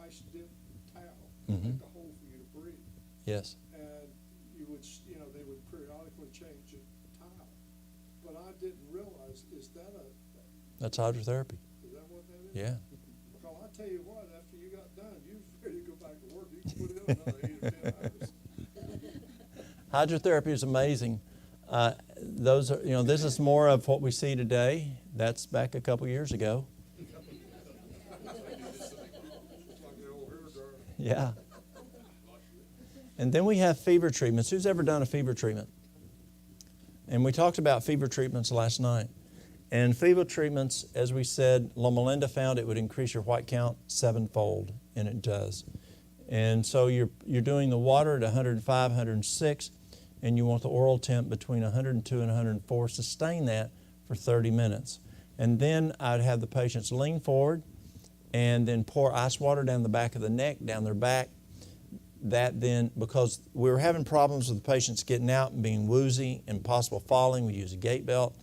ice-dipped towel, Mhm. like a hole for you to breathe. Yes. And you would, they would periodically change the towel. But I didn't realize, is that That's hydrotherapy. is that what that is? Yeah. Because I tell you what, after you got done, you was ready to go back to work. You can put it on another 8 or 10 hours. Hydrotherapy is amazing. Those are, this is more of what we see today. That's back a couple years ago. It's like the old hair dryer. Yeah. And then we have fever treatments. Who's ever done a fever treatment? And we talked about fever treatments last night. And fever treatments, as we said, Loma Linda found it would increase your white count 7-fold, and it does. And so you're doing the water at 105, 106, and you want the oral temp between 102 and 104. Sustain that for 30 minutes. And then I'd have the patients lean forward and then pour ice water down the back of the neck, down their back. That then, because we were having problems with the patients getting out and being woozy and possible falling, we use a gait belt.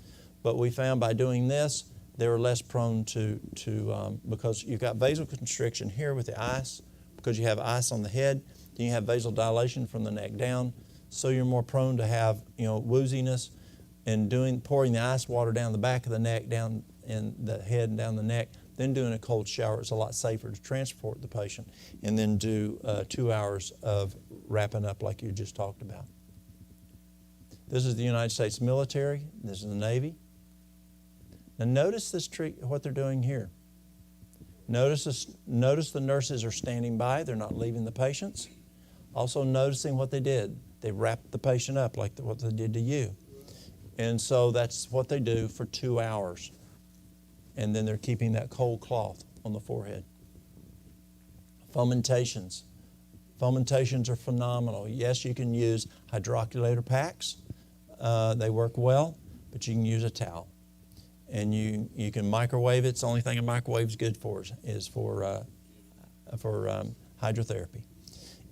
But we found by doing this, they were less prone to because you've got vasoconstriction here with the ice, because you have ice on the head, then you have vasodilation from the neck down, so you're more prone to have wooziness. And pouring the ice water down the back of the neck, down in the head and down the neck, then doing a cold shower is a lot safer to transport the patient, and then do 2 hours of wrapping up like you just talked about. This is the United States military. This is the Navy. Now notice what they're doing here. Notice the nurses are standing by. They're not leaving the patients. Also noticing what they did. They wrapped the patient up like what they did to you. And so that's what they do for 2 hours. And then they're keeping that cold cloth on the forehead. Fomentations. Fomentations are phenomenal. Yes, you can use hydrocollator packs. They work well, but you can use a towel. And you can microwave it. It's the only thing a microwave is good for is for hydrotherapy.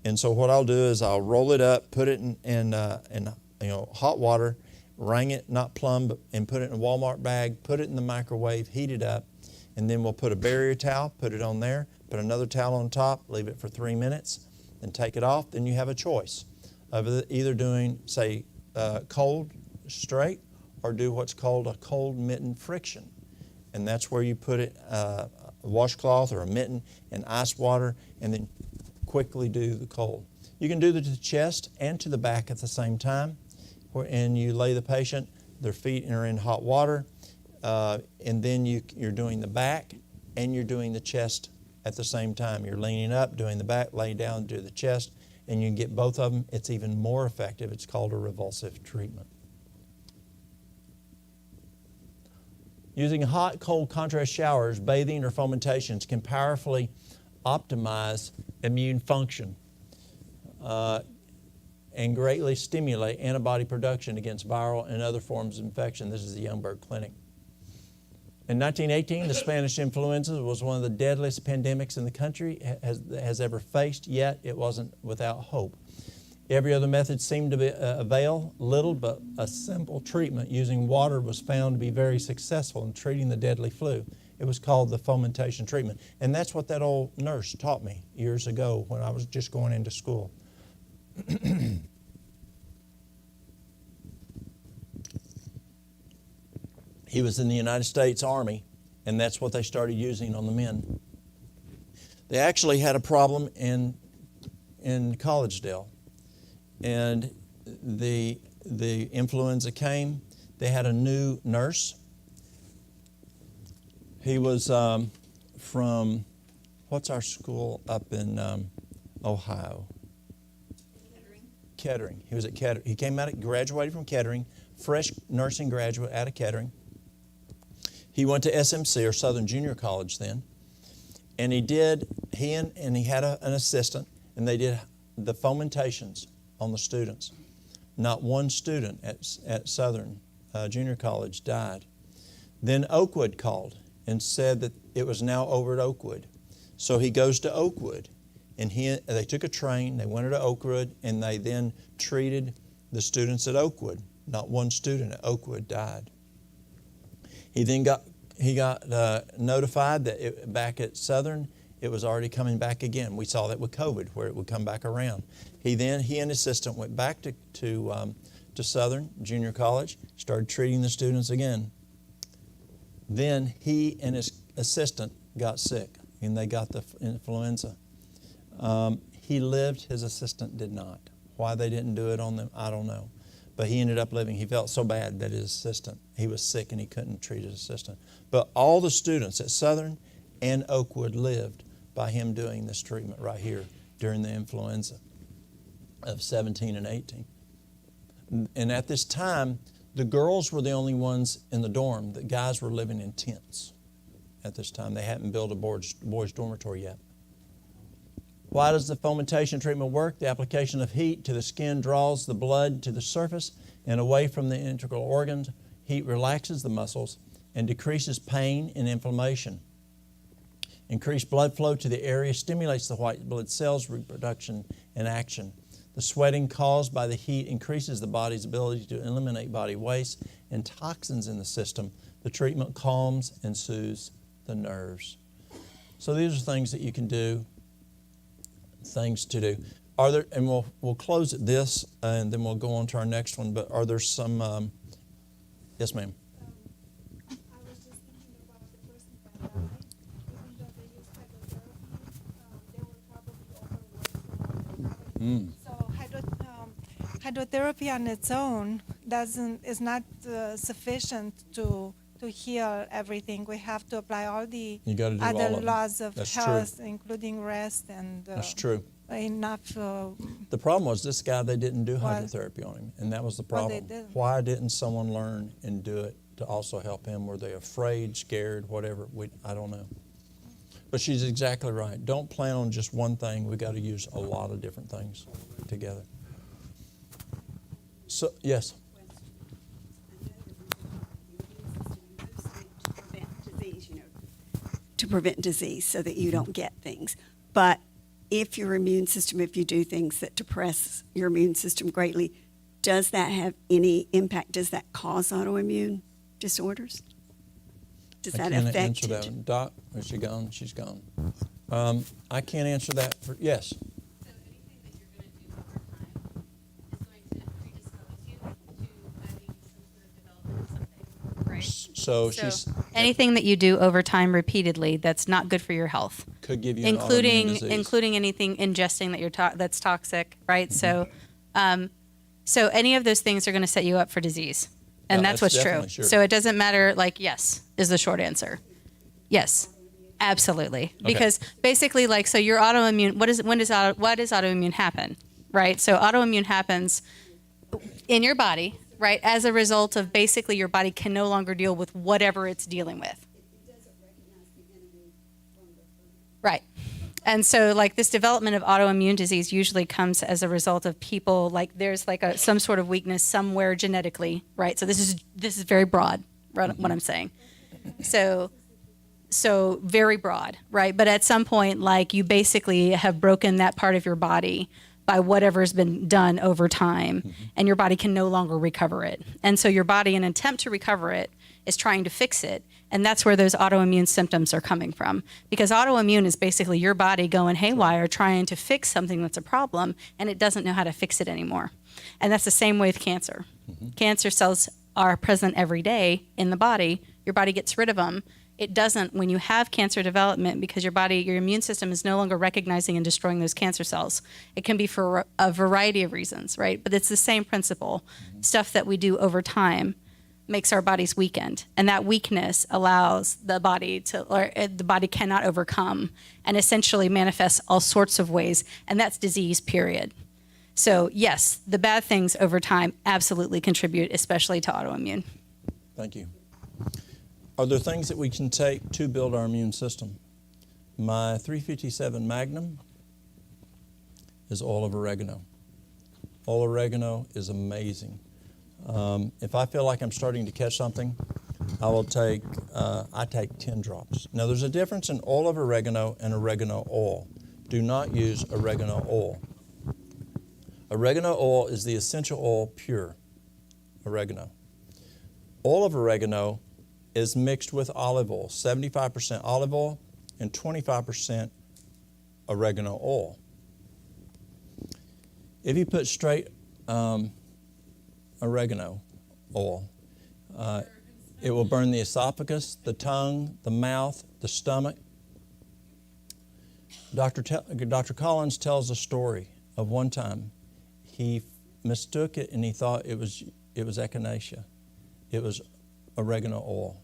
And so what I'll do is I'll roll it up, put it in hot water, wring it, not plumb, and put it in a Walmart bag, put it in the microwave, heat it up, and then we'll put a barrier towel, put it on there, put another towel on top, leave it for 3 minutes, then take it off. Then you have a choice of either doing, say, cold straight, or do what's called a cold mitten friction. And that's where you put it, a washcloth or a mitten in ice water, and then quickly do the cold. You can do it to the chest and to the back at the same time, and you lay the patient, their feet are in hot water, and then you're doing the back and you're doing the chest at the same time. You're leaning up, doing the back, laying down, do the chest, and you can get both of them. It's even more effective. It's called a revulsive treatment. Using hot, cold contrast showers, bathing, or fomentations can powerfully optimize immune function and greatly stimulate antibody production against viral and other forms of infection. This is the Youngberg Clinic. In 1918, the Spanish influenza was one of the deadliest pandemics in the country has ever faced, yet it wasn't without hope. Every other method seemed to avail little, but a simple treatment using water was found to be very successful in treating the deadly flu. It was called the fomentation treatment. And that's what that old nurse taught me years ago when I was just going into school. He was in the United States Army, and that's what they started using on the men. They actually had a problem in Collegedale, and the influenza came. They had a new nurse. He was from, what's our school up in Ohio? Kettering. He was at Kettering. He graduated from Kettering, fresh nursing graduate out of Kettering. He went to SMC, or Southern Junior College then, and he had an assistant, and they did the fomentations on the students. Not one student at Southern Junior College died. Then Oakwood called and said that it was now over at Oakwood. So he goes to Oakwood, and they took a train, they went to Oakwood, and they then treated the students at Oakwood. Not one student at Oakwood died. He then got notified that back at Southern, it was already coming back again. We saw that with COVID, where it would come back around. He and his assistant went back to Southern Junior College, started treating the students again. Then he and his assistant got sick, and they got the influenza. He lived, his assistant did not. Why they didn't do it on them, I don't know. But he ended up living. He felt so bad that his assistant, he was sick and he couldn't treat his assistant. But all the students at Southern and Oakwood lived by him doing this treatment right here during the influenza of 17 and 18. And at this time, the girls were the only ones in the dorm. The guys were living in tents at this time. They hadn't built a boys' dormitory yet. Why does the fomentation treatment work? The application of heat to the skin draws the blood to the surface and away from the integral organs. Heat relaxes the muscles and decreases pain and inflammation. Increased blood flow to the area stimulates the white blood cells' reproduction and action. The sweating caused by the heat increases the body's ability to eliminate body waste and toxins in the system. The treatment calms and soothes the nerves. So these are things that you can do. Things to do. Are there, and we'll close at this, and then we'll go on to our next one. But are there some? Yes, ma'am. I was just thinking about the person that died. Even though they used hydrotherapy, they were probably overworked. So hydrotherapy on its own is not sufficient to heal everything. We have to apply all the You got to do other all of laws them. of That's health, true. including rest and That's true. enough. The problem was this guy, they didn't do hydrotherapy on him, and that was the Well, they problem. didn't. Why didn't someone learn and do it to also help him? Were they afraid, scared, whatever? I don't know. But she's exactly right. Don't plan on just one thing. We've got to use a lot of different things together. So, yes. To prevent disease so that you don't get things. But if your immune system, if you do things that depress your immune system greatly, does that have any impact? Does that cause autoimmune disorders? Does that I can't affect answer that one. Doc, is she gone? She's gone. I can't answer that. Yes. So anything that you're going to do over time is going to predispose you to having some sort of development of something, right? So she's Anything that you do over time repeatedly that's not good for your health, could give you an autoimmune disease. including anything ingesting that that's toxic, right? So, so any of those things are going to set you up for disease, and Yeah, that's what's true. definitely true. So it doesn't matter. Like, yes, is the short answer. Yes, Absolutely. Because basically, like, so your autoimmune, what does autoimmune happen? Right? So autoimmune happens in your body, right, as a result of basically your body can no longer deal with whatever it's dealing with. Right. And so, like, this development of autoimmune disease usually comes as a result of people, like, there's like some sort of weakness somewhere genetically, right? So this is very broad, right, what I'm saying. So very broad, right? But at some point, like, you basically have broken that part of your body by whatever's been done over time, and your body can no longer recover it. And so your body, in an attempt to recover it, is trying to fix it. And that's where those autoimmune symptoms are coming from. Because autoimmune is basically your body going haywire, trying to fix something that's a problem, and it doesn't know how to fix it anymore. And that's the same way with cancer. Cancer cells are present every day in the body. Your body gets rid of them. It doesn't when you have cancer development, because your immune system is no longer recognizing and destroying those cancer cells. It can be for a variety of reasons, right? But it's the same principle. Stuff that we do over time makes our bodies weakened, and that weakness allows the body the body cannot overcome, and essentially manifests all sorts of ways, and that's disease, period. So yes, the bad things over time absolutely contribute, especially to autoimmune. Thank you. Are there things that we can take to build our immune system? My 357 Magnum is oil of oregano. Oil of oregano is amazing. If I feel like I'm starting to catch something, I take 10 drops. Now there's a difference in oil of oregano and oregano oil. Do not use oregano oil. Oregano oil is the essential oil, pure oregano. Oil of oregano is mixed with olive oil, 75% olive oil and 25% oregano oil. If you put straight oregano oil, it will burn the esophagus, the tongue, the mouth, the stomach. Dr. Collins tells a story of one time he mistook it and he thought it was echinacea. It was oregano oil.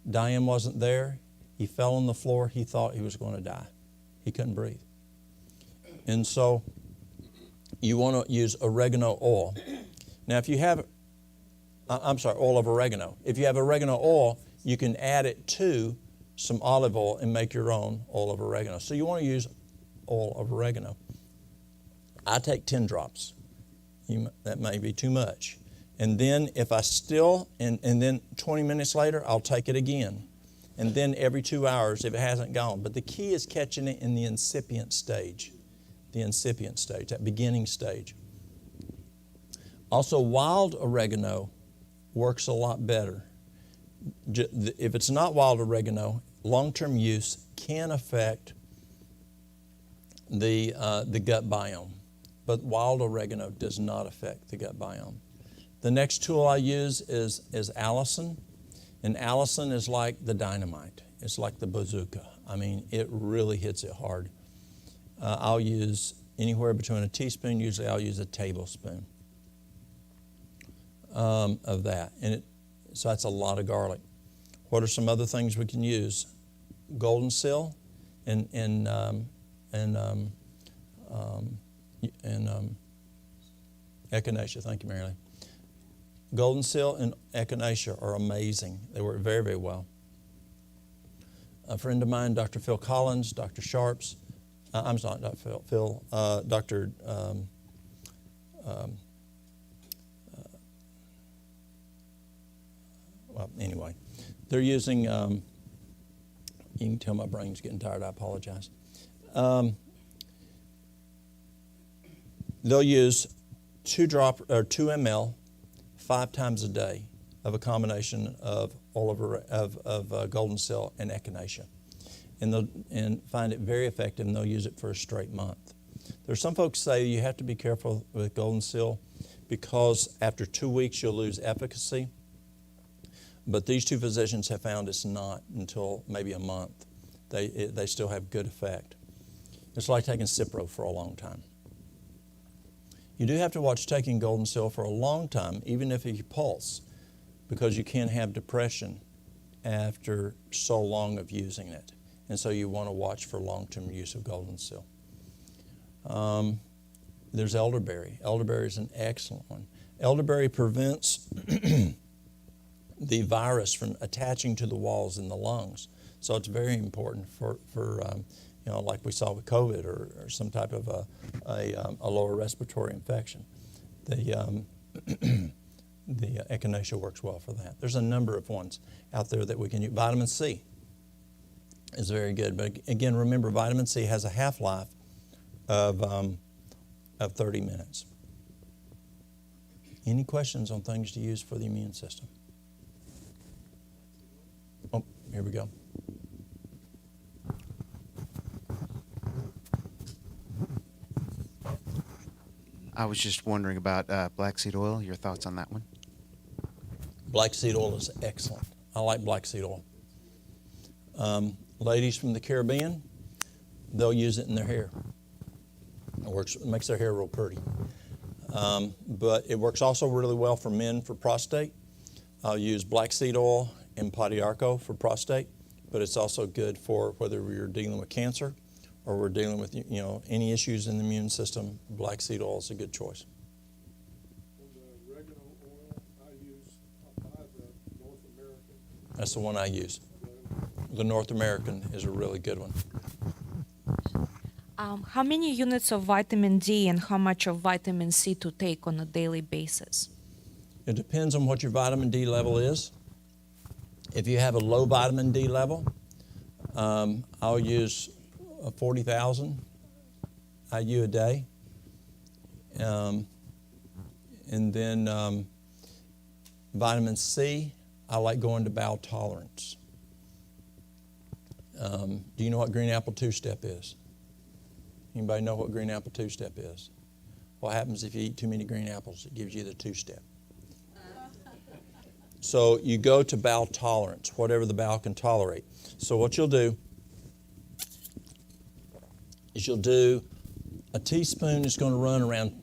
Diane wasn't there. He fell on the floor. He thought he was going to die. He couldn't breathe. And so you want to use oregano oil. Now, if you have, oil of oregano. If you have oregano oil, you can add it to some olive oil and make your own oil of oregano. So you want to use oil of oregano. I take 10 drops. That may be too much. And then if I still, and then 20 minutes later, I'll take it again. And then every 2 hours if it hasn't gone. But the key is catching it in the incipient stage. That beginning stage. Also, wild oregano works a lot better. If it's not wild oregano, long-term use can affect the gut biome. But wild oregano does not affect the gut biome. The next tool I use is Allison. And Allison is like the dynamite. It's like the bazooka. I mean, it really hits it hard. I'll use anywhere between a teaspoon, usually I'll use a tablespoon of that. So that's a lot of garlic. What are some other things we can use? Golden seal and echinacea. Thank you, Marilyn. Golden seal and echinacea are amazing. They work very, very well. A friend of mine, Dr. Phil Collins, Dr. Sharps, I'm sorry, not Phil, Dr. Well, anyway, they're using, you can tell my brain's getting tired, I apologize. They'll use 2 ml 5 times a day of a combination of golden seal and echinacea. And find it very effective, and they'll use it for a straight month. There's some folks say you have to be careful with golden seal because after 2 weeks you'll lose efficacy. But these 2 physicians have found it's not until maybe a month. They still have good effect. It's like taking Cipro for a long time. You do have to watch taking golden seal for a long time, even if you pulse, because you can have depression after so long of using it. And so you want to watch for long-term use of golden seal. There's elderberry. Elderberry is an excellent one. Elderberry prevents the virus from attaching to the walls in the lungs. So it's very important for like we saw with COVID or some type of a lower respiratory infection. The echinacea works well for that. There's a number of ones out there that we can use. Vitamin C is very good. But again, remember, vitamin C has a half-life of 30 minutes. Any questions on things to use for the immune system? Oh, here we go. I was just wondering about black seed oil. Your thoughts on that one? Black seed oil is excellent. I like black seed oil. Ladies from the Caribbean, they'll use it in their hair. It makes their hair real pretty. But it works also really well for men for prostate. I'll use black seed oil and Padiarco for prostate, but it's also good for whether we're dealing with cancer or we're dealing with any issues in the immune system. Black seed oil is a good choice. And the oregano oil I buy the North American. That's the one I use. The North American is a really good one. How many units of vitamin D and how much of vitamin C to take on a daily basis? It depends on what your vitamin D level is. If you have a low vitamin D level, I'll use 40,000 IU a day. And then vitamin C, I like going to bowel tolerance. Do you know what green apple two-step is? Anybody know what green apple two-step is? What happens if you eat too many green apples? It gives you the two-step. So you go to bowel tolerance, whatever the bowel can tolerate. So what you'll do is you'll do a teaspoon is going to run around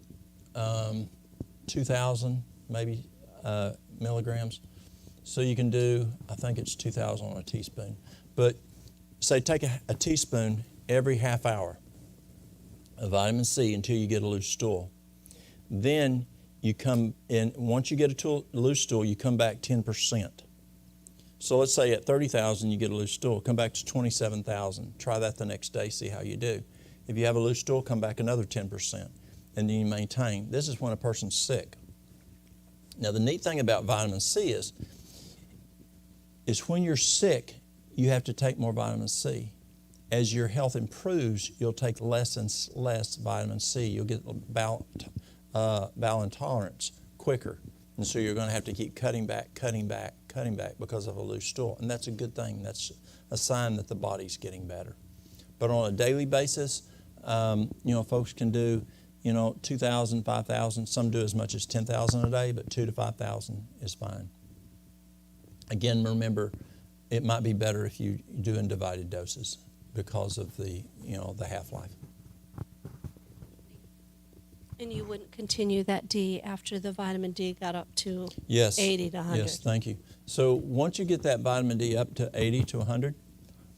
2,000 maybe milligrams. So you can do, I think it's 2,000 on a teaspoon. But say take a teaspoon every half hour of vitamin C until you get a loose stool. Then you come in, once you get a loose stool, you come back 10%. So let's say at 30,000 you get a loose stool, come back to 27,000. Try that the next day, see how you do. If you have a loose stool, come back another 10%, and then you maintain. This is when a person's sick. Now the neat thing about vitamin C is when you're sick, you have to take more vitamin C. As your health improves, you'll take less and less vitamin C. You'll get bowel intolerance quicker. And so you're going to have to keep cutting back because of a loose stool. And that's a good thing. That's a sign that the body's getting better. But on a daily basis, folks can do, 2,000, 5,000. Some do as much as 10,000 a day, but 2,000 to 5,000 is fine. Again, remember, it might be better if you do in divided doses because of the half-life. And you wouldn't continue that D after the vitamin D got up to Yes. 80 to 100? Yes, thank you. So once you get that vitamin D up to 80 to 100,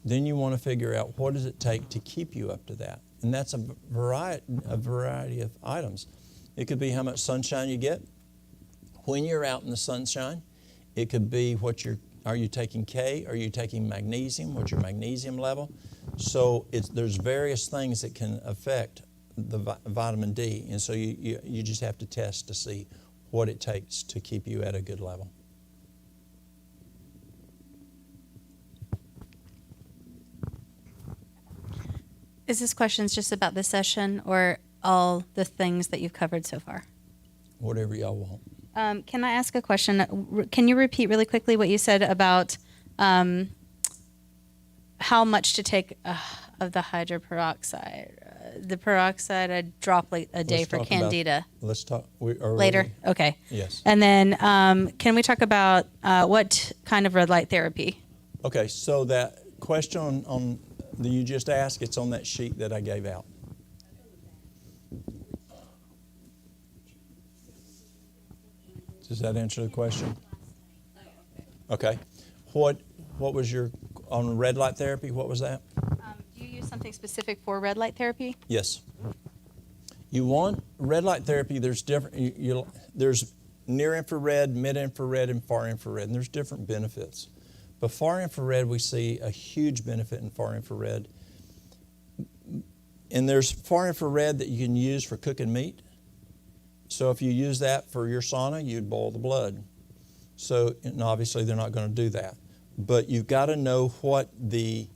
then you want to figure out what does it take to keep you up to that. And that's a variety of items. It could be how much sunshine you get. When you're out in the sunshine, it could be are you taking K? Are you taking magnesium? What's your magnesium level? So there's various things that can affect the vitamin D, and so you just have to test to see what it takes to keep you at a good level. Is this questions just about this session or all the things that you've covered so far? Whatever y'all want. Can I ask a question? Can you repeat really quickly what you said about how much to take of the hydroperoxide? The peroxide, a droplet a day Let's for talk Candida. Let's talk Later? Okay. Yes. And then can we talk about what kind of red light therapy? Okay, so that question on that you just asked, it's on that sheet that I gave out. Does that answer the question? Okay. What was your on red light therapy? What was that? specific for red light therapy? Yes. You want red light therapy. There's different. There's near infrared, mid infrared, and far infrared, and there's different benefits. But far infrared, we see a huge benefit in far infrared. And there's far infrared that you can use for cooking meat. So if you use that for your sauna, you'd boil the blood. So, and obviously they're not going to do that. But you've got to know what the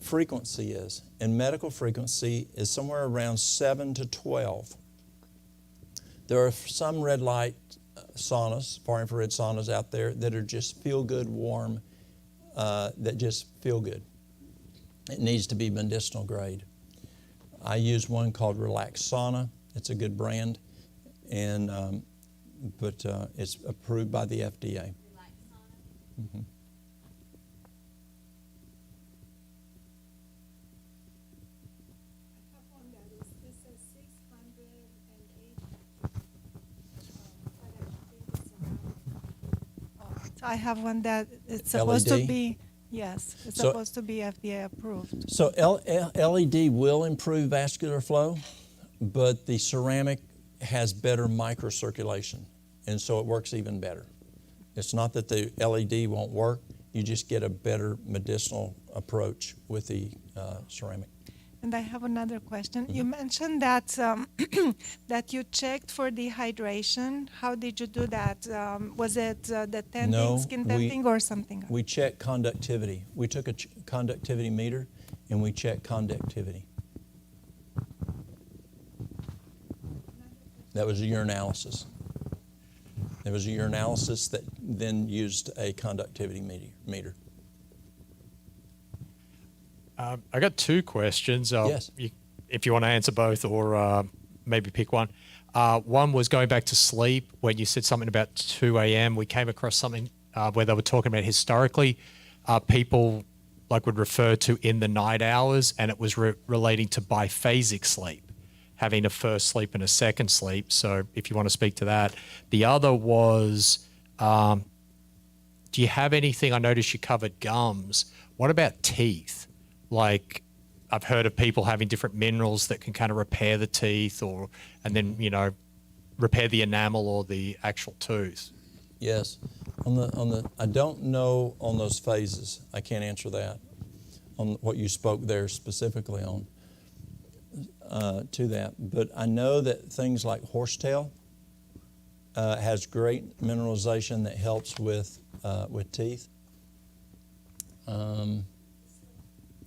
frequency is. And medical frequency is somewhere around 7 to 12. There are some red light saunas, far infrared saunas out there that are just feel good, warm, that just feel good. It needs to be medicinal grade. I use one called Relax Sauna. It's a good brand, and but it's approved by the FDA. Mm-hmm. I have one that is, this is 680. So I have one that it's supposed to LED? be, yes, it's So- supposed to be FDA approved. So LED will improve vascular flow, but the ceramic has better microcirculation, and so it works even better. It's not that the LED won't work, you just get a better medicinal approach with the ceramic. And I have another question. Mm-hmm. You mentioned that that you checked for dehydration. How did you do that? Was it the tenting, No, skin we- tenting, or something else? We check conductivity. We took a conductivity meter and we checked conductivity. That was a urinalysis. There was a urinalysis that then used a conductivity meter. I got two questions. Yes. If you want to answer both or maybe pick one. One was going back to sleep when you said something about 2 a.m. We came across something where they were talking about historically people would refer to in the night hours, and it was relating to biphasic sleep, having a first sleep and a second sleep. So if you want to speak to that. The other was, do you have anything? I noticed you covered gums. What about teeth? Like, I've heard of people having different minerals that can kind of repair the teeth, and then repair the enamel or the actual tooth. Yes. I don't know on those phases. I can't answer that on what you spoke there specifically on to that. But I know that things like horsetail has great mineralization that helps with teeth.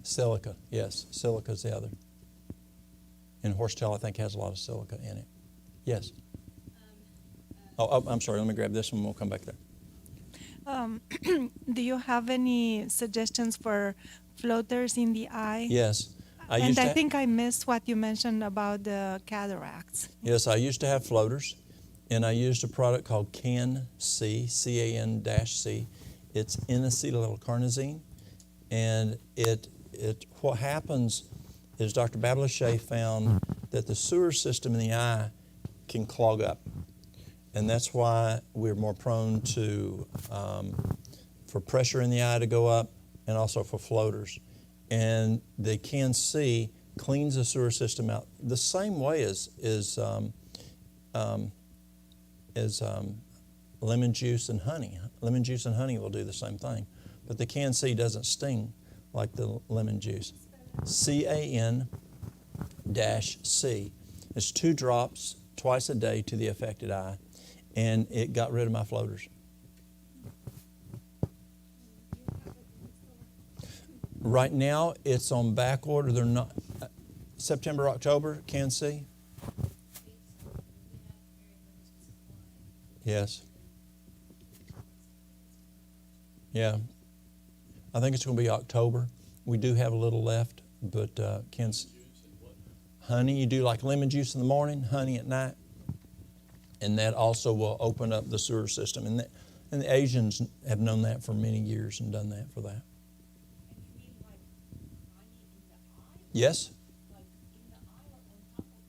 Silica, yes. Silica is the other. And horsetail, I think, has a lot of silica in it. Yes. I'm sorry. Let me grab this one. We'll come back there. Do you have any suggestions for floaters in the eye? Yes. I think I missed what you mentioned about the cataracts. Yes, I used to have floaters, and I used a product called CAN-C, C-A-N-C. It's N-acetyl-L-carnosine, and what happens is Dr. Bablache found that the sewer system in the eye can clog up, and that's why we're more prone to for pressure in the eye to go up, and also for floaters. And the CAN-C cleans the sewer system out the same way as lemon juice and honey. Lemon juice and honey will do the same thing, but the CAN-C doesn't sting like the lemon juice. CAN-C. It's 2 drops twice a day to the affected eye, and it got rid of my floaters. Right now, it's on back order. They're not September, October. CAN-C. Yes. Yeah. I think it's going to be October. We do have a little left, but honey, you do like lemon juice in the morning, honey at night, and that also will open up the sewer system. And the Asians have known that for many years and done that for that. Yes?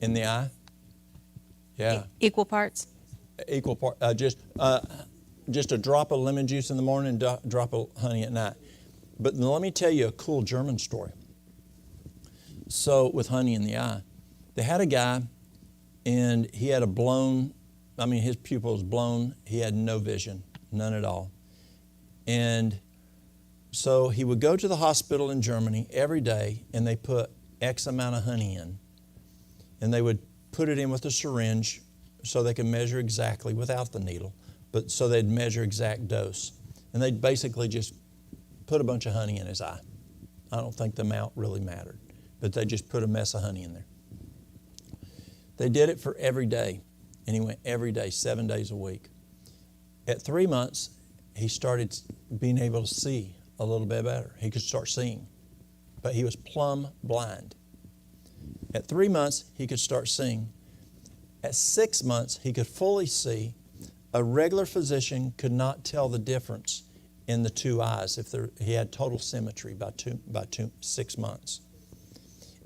In the eye? Yeah. Equal parts? Equal part. Just a drop of lemon juice in the morning and drop of honey at night. But let me tell you a cool German story. So with honey in the eye, they had a guy, and he had his pupil was blown. He had no vision, none at all. And so he would go to the hospital in Germany every day, and they put X amount of honey in. And they would put it in with a syringe so they could measure exactly without the needle, but so they'd measure exact dose. And they'd basically just put a bunch of honey in his eye. I don't think the amount really mattered, but they just put a mess of honey in there. They did it for every day, and he went every day, 7 days a week. At 3 months, he started being able to see a little bit better. He could start seeing, but he was plumb blind. At 3 months, he could start seeing. At 6 months, he could fully see. A regular physician could not tell the difference in the two eyes if he had total symmetry by 6 months.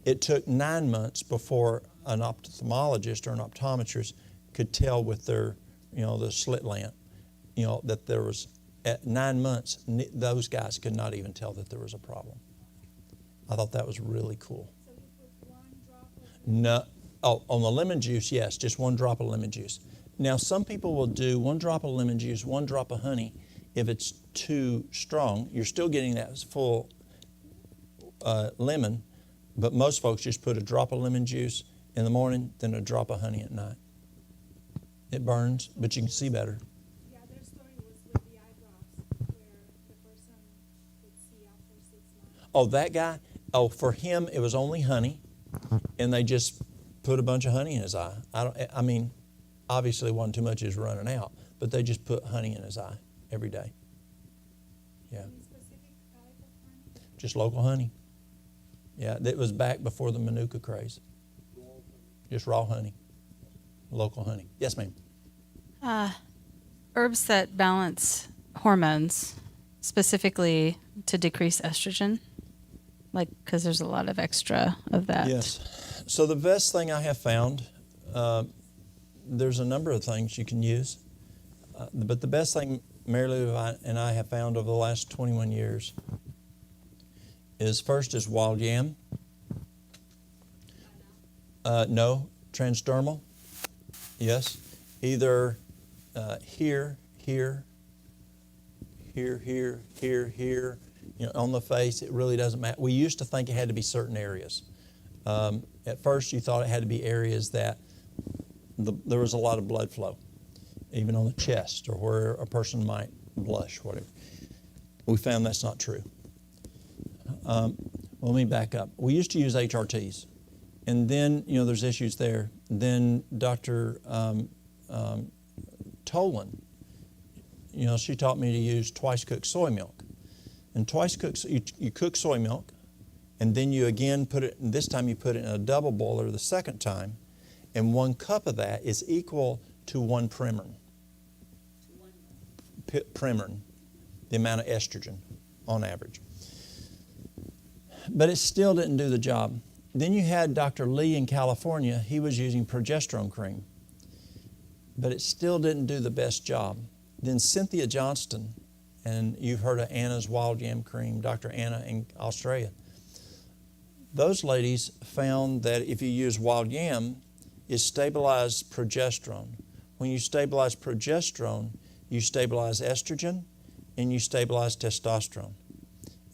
It took 9 months before an ophthalmologist or an optometrist could tell with their, the slit lamp, that there was, at 9 months, those guys could not even tell that there was a problem. I thought that was really cool. So you put 1 drop of No, on the lemon juice, yes, just 1 drop of lemon juice. Now, some people will do 1 drop of lemon juice, 1 drop of honey. If it's too strong, you're still getting that full lemon, but most folks just put a drop of lemon juice in the morning, then a drop of honey at night. It burns, but you can see better. Yeah, their story was with the eye drops, where the person could see after 6 months. Oh, that guy? Oh, for him, it was only honey, and they just put a bunch of honey in his eye. Obviously it wasn't too much, he was running out, but they just put honey in his eye every day. Yeah. Any specific type of honey? Just local honey. Yeah, it was back before the Manuka craze. Just raw honey. Local honey. Yes, ma'am. Herbs that balance hormones, specifically to decrease estrogen, because there's a lot of extra of that. Yes. So the best thing I have found, there's a number of things you can use, but the best thing Mary Lou and I have found over the last 21 years is wild yam. No, transdermal. Yes. Either here, on the face. It really doesn't matter. We used to think it had to be certain areas. At first, you thought it had to be areas that there was a lot of blood flow, even on the chest or where a person might blush, whatever. We found that's not true. Let me back up. We used to use HRTs, and then, there's issues there. Then Dr. Tolan, she taught me to use twice cooked soy milk. And twice cooked, you cook soy milk, and then you again put it, and this time you put it in a double boiler the second time, and 1 cup of that is equal to 1 Premarin. Premarin, the amount of estrogen on average. But it still didn't do the job. Then you had Dr. Lee in California. He was using progesterone cream, but it still didn't do the best job. Then Cynthia Johnston, and you've heard of Anna's Wild Yam Cream, Dr. Anna in Australia. Those ladies found that if you use wild yam, it stabilized progesterone. When you stabilize progesterone, you stabilize estrogen and you stabilize testosterone.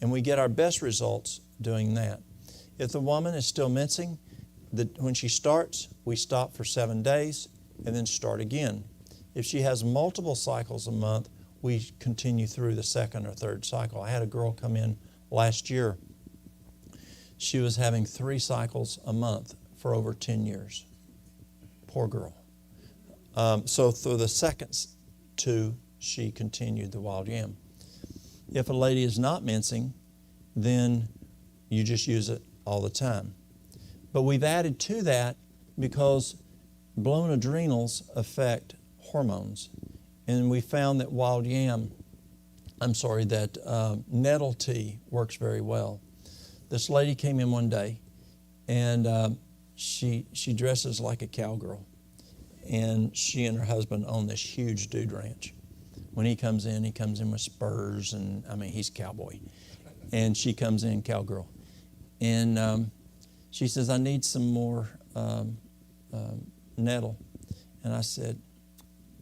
And we get our best results doing that. If the woman is still mincing, when she starts, we stop for 7 days and then start again. If she has multiple cycles a month, we continue through the 2nd or 3rd cycle. I had a girl come in last year. She was having 3 cycles a month for over 10 years. Poor girl. So through the second 2, she continued the wild yam. If a lady is not mincing, then you just use it all the time. But we've added to that because blown adrenals affect hormones. And we found that nettle tea works very well. This lady came in one day, and she dresses like a cowgirl. And she and her husband own this huge dude ranch. When he comes in with spurs, and he's cowboy. And she comes in cowgirl. And She says, I need some more nettle. And I said,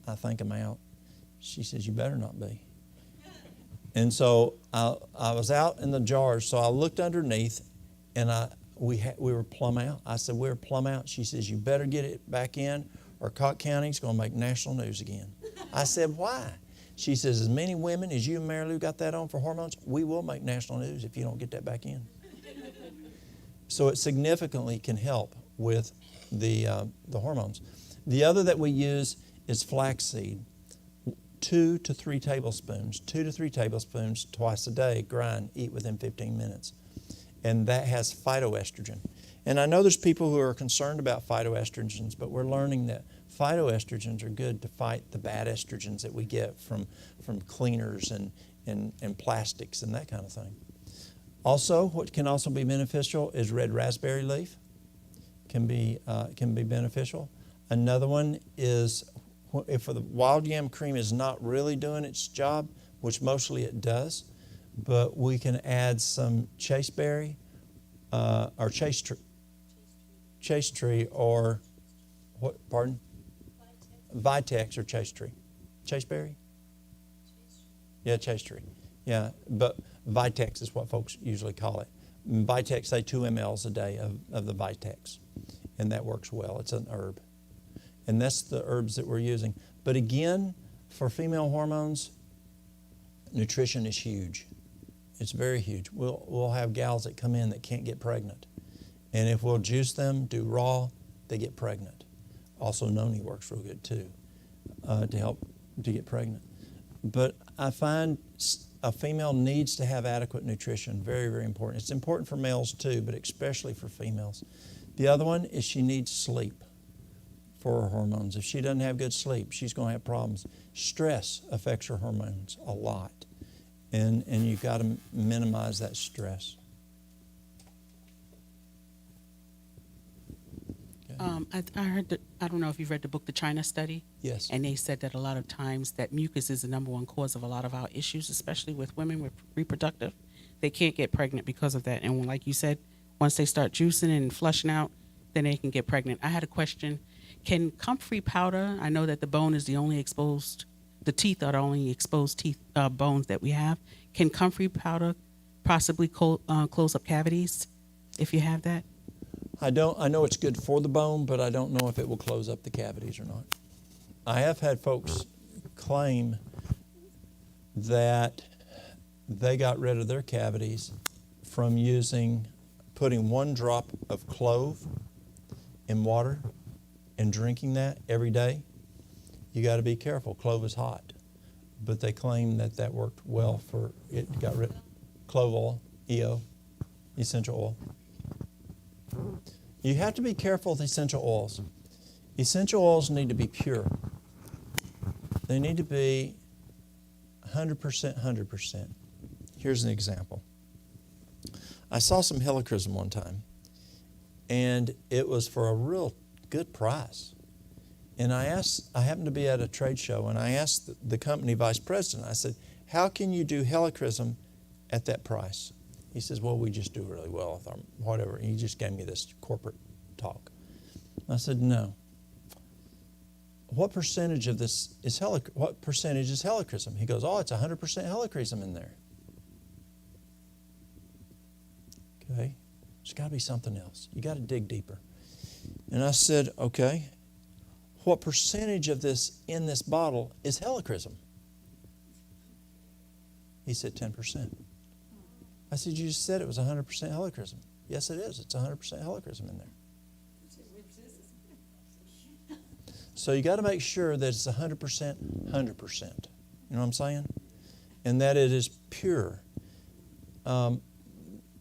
I think I'm out. She says, you better not be. And so I was out in the jars, so I looked underneath, and we were plumb out. I said, we're plumb out. She says, you better get it back in, or Cott County's going to make national news again. I said, why? She says, as many women as you and Mary Lou got that on for hormones, we will make national news if you don't get that back in. So it significantly can help with the hormones. The other that we use is flaxseed. 2 to 3 tablespoons. 2 to 3 tablespoons twice a day. Grind, eat within 15 minutes. And that has phytoestrogen. And I know there's people who are concerned about phytoestrogens, but we're learning that phytoestrogens are good to fight the bad estrogens that we get from cleaners and plastics and that kind of thing. Also, what can also be beneficial is red raspberry leaf. Can be beneficial. Another one is if the wild yam cream is not really doing its job, which mostly it does, but we can add some chasteberry or chase tree or what? Pardon? Vitex or chase tree. Chasteberry? Yeah, chase tree. Yeah, but Vitex is what folks usually call it. Vitex, say 2 mLs a day of the Vitex, and that works well. It's an herb. And that's the herbs that we're using. But again, for female hormones, nutrition is huge. It's very huge. We'll have gals that come in that can't get pregnant. And if we'll juice them, do raw, they get pregnant. Also, noni works real good too to help to get pregnant. But I find a female needs to have adequate nutrition. Very, very important. It's important for males too, but especially for females. The other one is she needs sleep for her hormones. If she doesn't have good sleep, she's going to have problems. Stress affects her hormones a lot. And you've got to minimize that stress. I heard that, I don't know if you've read the book, The China Study. Yes. And they said that a lot of times that mucus is the number one cause of a lot of our issues, especially with women with reproductive. They can't get pregnant because of that. And like you said, once they start juicing and flushing out, then they can get pregnant. I had a question. Can comfrey powder, I know that the bone is the only exposed, the teeth are the only exposed teeth bones that we have. Can comfrey powder possibly close up cavities if you have that? I know it's good for the bone, but I don't know if it will close up the cavities or not. I have had folks claim that they got rid of their cavities from putting 1 drop of clove in water and drinking that every day. You got to be careful. Clove is hot. But they claim that worked well for it. Got rid of clove oil, EO, essential oil. You have to be careful with essential oils. Essential oils need to be pure. They need to be 100%, 100%. Here's an example. I saw some helichrysum one time, and it was for a real good price. And I happened to be at a trade show, and I asked the company vice president, I said, how can you do helichrysum at that price? He says, well, we just do really well with our whatever. And he just gave me this corporate talk. I said, no. What percentage of this is what percentage is helichrysum? He goes, oh, it's 100% helichrysum in there. Okay, there's got to be something else. You got to dig deeper. And I said, okay, what percentage of this in this bottle is helichrysum? He said 10%. I said, you just said it was 100% helichrysum. Yes, it is. It's 100% helichrysum in there. So you got to make sure that it's 100%, 100%. You know what I'm saying? And that it is pure.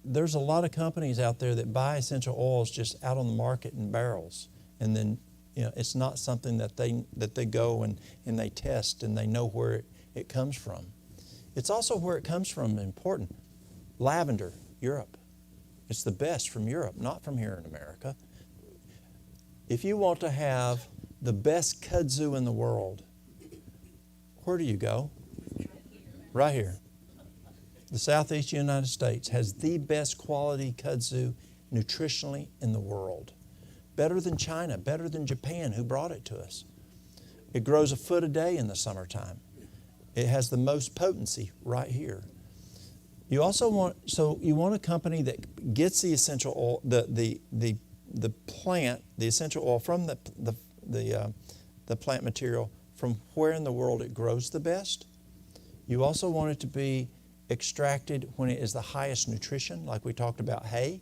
There's a lot of companies out there that buy essential oils just out on the market in barrels, and then it's not something that they go and they test and they know where it comes from. It's also where it comes from important. Lavender, Europe. It's the best from Europe, not from here in America. If you want to have the best kudzu in the world, where do you go? Right here. The Southeast United States has the best quality kudzu nutritionally in the world. Better than China, better than Japan, who brought it to us. It grows a foot a day in the summertime. It has the most potency right here. You also want a company that gets the essential oil, the plant, the essential oil from the plant material from where in the world it grows the best. You also want it to be extracted when it is the highest nutrition, like we talked about hay.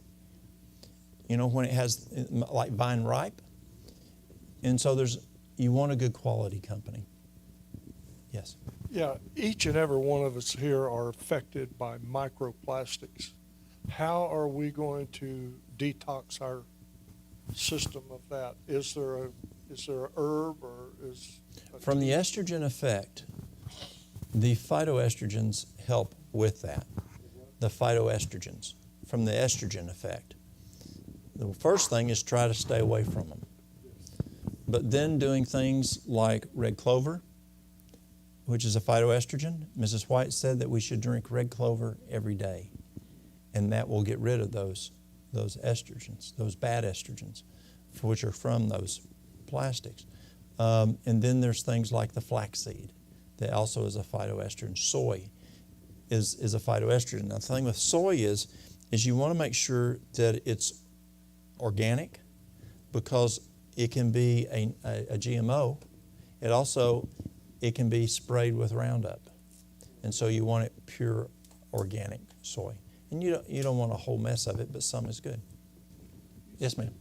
You know, when it has, like vine ripe. And so you want a good quality company. Yes. Yeah, each and every one of us here are affected by microplastics. How are we going to detox our system of that? Is there a herb or is From the estrogen effect, the phytoestrogens help with that. The phytoestrogens from the estrogen effect. The first thing is try to stay away from them. But then doing things like red clover, which is a phytoestrogen. Mrs. White said that we should drink red clover every day, and that will get rid of those estrogens, those bad estrogens, which are from those plastics. And then there's things like the flaxseed that also is a phytoestrogen. Soy is a phytoestrogen. Now, the thing with soy is you want to make sure that it's organic, because it can be a GMO. It can be sprayed with Roundup. And so you want it pure organic soy. And you don't want a whole mess of it, but some is good. Yes, ma'am.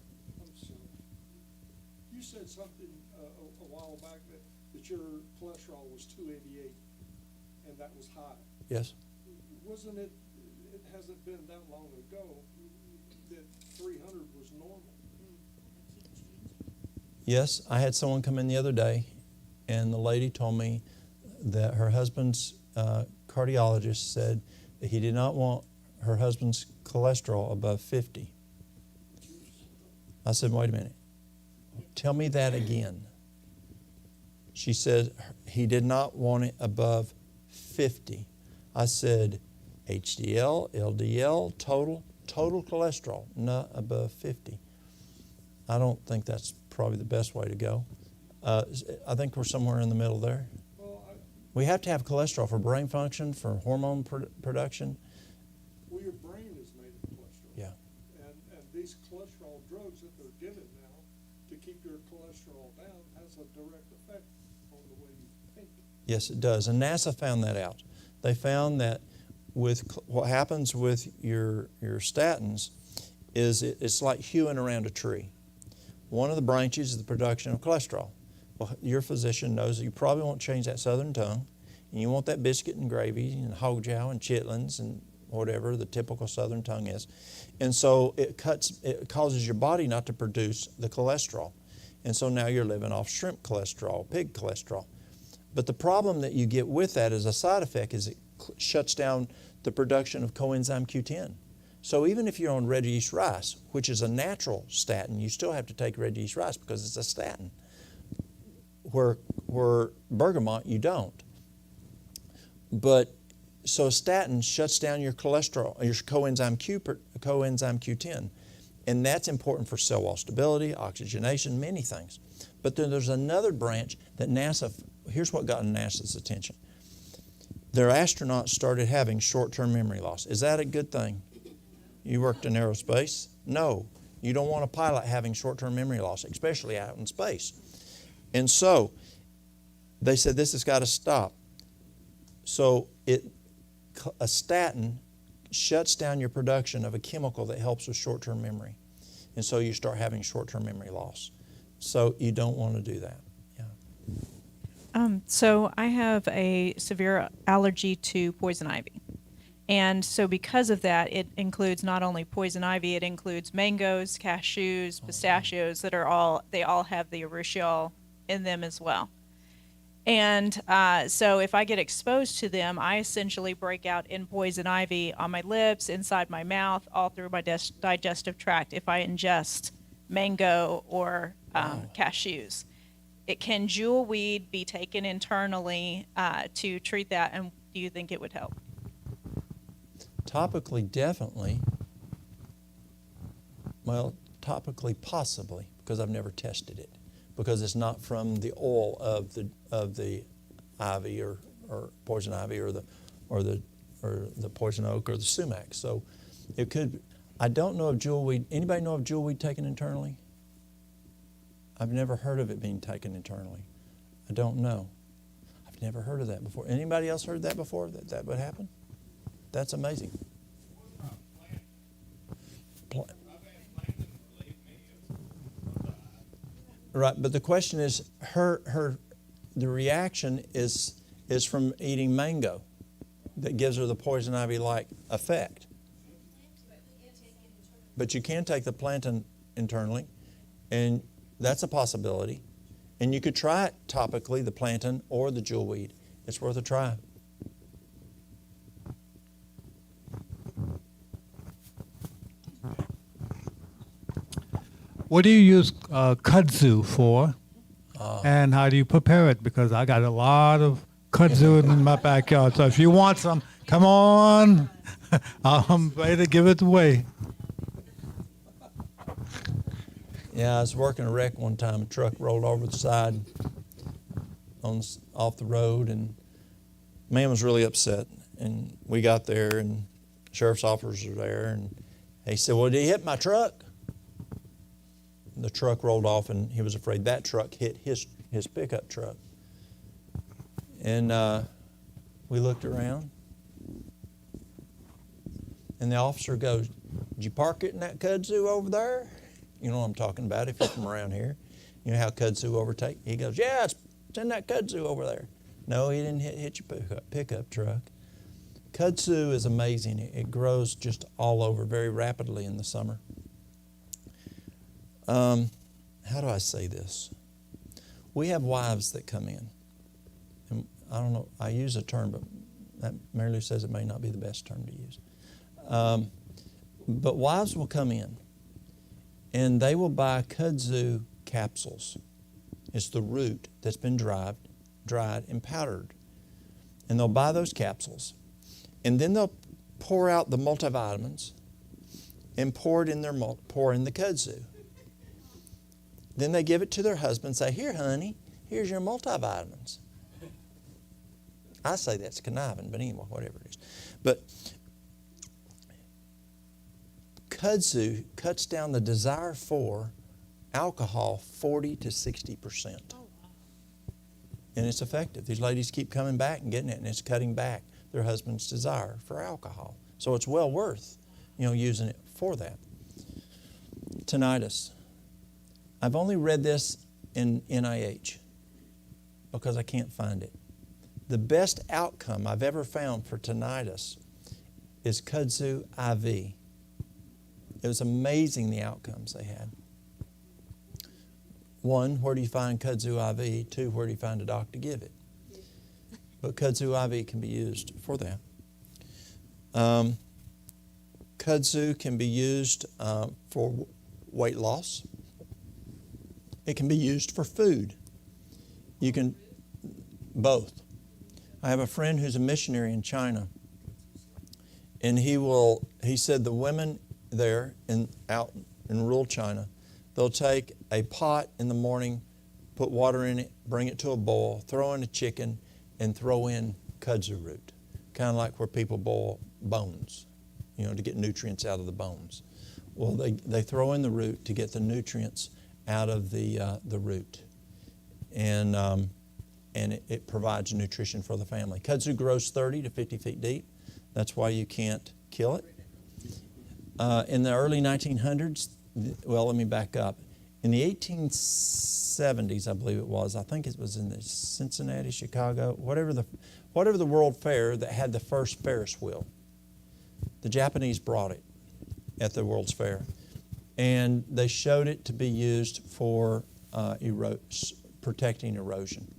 You said something a while back that your cholesterol was 288, and that was high. Yes. Wasn't it hasn't been that long ago that 300 was normal? Yes, I had someone come in the other day, and the lady told me that her husband's cardiologist said that he did not want her husband's cholesterol above 50. I said, wait a minute. Tell me that again. She said he did not want it above 50. I said, HDL, LDL, total cholesterol, not above 50. I don't think that's probably the best way to go. I think we're somewhere in the middle there. We have to have cholesterol for brain function, for hormone production. Well, your brain is made of cholesterol. Yeah. And these cholesterol drugs that they're given now to keep your cholesterol down has a direct effect on the way you think. Yes, it does. And NASA found that out. They found that with what happens with your statins is it's like hewing around a tree. One of the branches is the production of cholesterol. Well, your physician knows that you probably won't change that southern tongue, and you want that biscuit and gravy and hog jowl and chitlins and whatever the typical southern tongue is. And so it causes your body not to produce the cholesterol. And so now you're living off shrimp cholesterol, pig cholesterol. But the problem that you get with that as a side effect is it shuts down the production of coenzyme Q10. So even if you're on red yeast rice, which is a natural statin, you still have to take red yeast rice because it's a statin. Where bergamot, you don't. But so a statin shuts down your cholesterol, your coenzyme Q10, and that's important for cell wall stability, oxygenation, many things. But then there's another branch that NASA. Here's what got NASA's attention. Their astronauts started having short-term memory loss. Is that a good thing? You worked in aerospace? No. You don't want a pilot having short-term memory loss, especially out in space. And so they said this has got to stop. So a statin shuts down your production of a chemical that helps with short-term memory. And so you start having short-term memory loss. So you don't want to do that. So I have a severe allergy to poison ivy. And so because of that, it includes not only poison ivy, it includes mangoes, cashews, pistachios they all have the urushiol in them as well. And so if I get exposed to them, I essentially break out in poison ivy on my lips, inside my mouth, all through my digestive tract if I ingest mango or cashews. Can jewel weed be taken internally to treat that, and do you think it would help? Topically, definitely. Well, topically, possibly, because I've never tested it, because it's not from the oil of the ivy or poison ivy or the poison oak or the sumac. So it could. I don't know of jewelweed. Anybody know of jewelweed taken internally? I've never heard of it being taken internally. I don't know. I've never heard of that before. Anybody else heard that before? That would happen? That's amazing. Right, but the question is, the reaction is from eating mango that gives her the poison ivy-like effect. But you can take the plantain internally, and that's a possibility. And you could try it topically, the plantain or the jewelweed. It's worth a try. What do you use kudzu for? And how do you prepare it? Because I got a lot of kudzu in my backyard. So if you want some, come on. I'm ready to give it away. Yeah, I was working a wreck one time. A truck rolled over the side off the road, and man was really upset. And we got there, and sheriff's officers were there, and he said, "Well, did he hit my truck?" The truck rolled off, and he was afraid that truck hit his pickup truck. And we looked around, and the officer goes, "Did you park it in that kudzu over there?" You know what I'm talking about if you're from around here. You know how kudzu overtake? He goes, "Yeah, it's in that kudzu over there." No, he didn't hit your pickup truck. Kudzu is amazing. It grows just all over very rapidly in the summer. How do I say this? We have wives that come in. And I don't know, I use a term, but Mary Lou says it may not be the best term to use. But wives will come in, and they will buy kudzu capsules. It's the root that's been dried and powdered. And they'll buy those capsules. And then they'll pour out the multivitamins and pour in the kudzu. Then they give it to their husband, say, "Here, honey, here's your multivitamins." I say that's conniving, but anyway, whatever it is. But kudzu cuts down the desire for alcohol 40 to 60%. And it's effective. These ladies keep coming back and getting it, and it's cutting back their husband's desire for alcohol. So it's well worth, using it for that. Tinnitus. I've only read this in NIH because I can't find it. The best outcome I've ever found for tinnitus is kudzu IV. It was amazing the outcomes they had. One, where do you find kudzu IV? Two, where do you find a doc to give it? But kudzu IV can be used for that. Kudzu can be used for weight loss. It can be used for food. You can, both. I have a friend who's a missionary in China, and he said the women there out in rural China, they'll take a pot in the morning, put water in it, bring it to a boil, throw in a chicken, and throw in kudzu root, kind of like where people boil bones, to get nutrients out of the bones. Well, they throw in the root to get the nutrients out of the root, and it provides nutrition for the family. Kudzu grows 30 to 50 feet deep. That's why you can't kill it. In the early 1900s, well, let me back up. In the 1870s, I believe it was, I think it was in the Cincinnati, Chicago, whatever the World Fair that had the first Ferris wheel. The Japanese brought it at the World's Fair. And they showed it to be used for protecting erosion.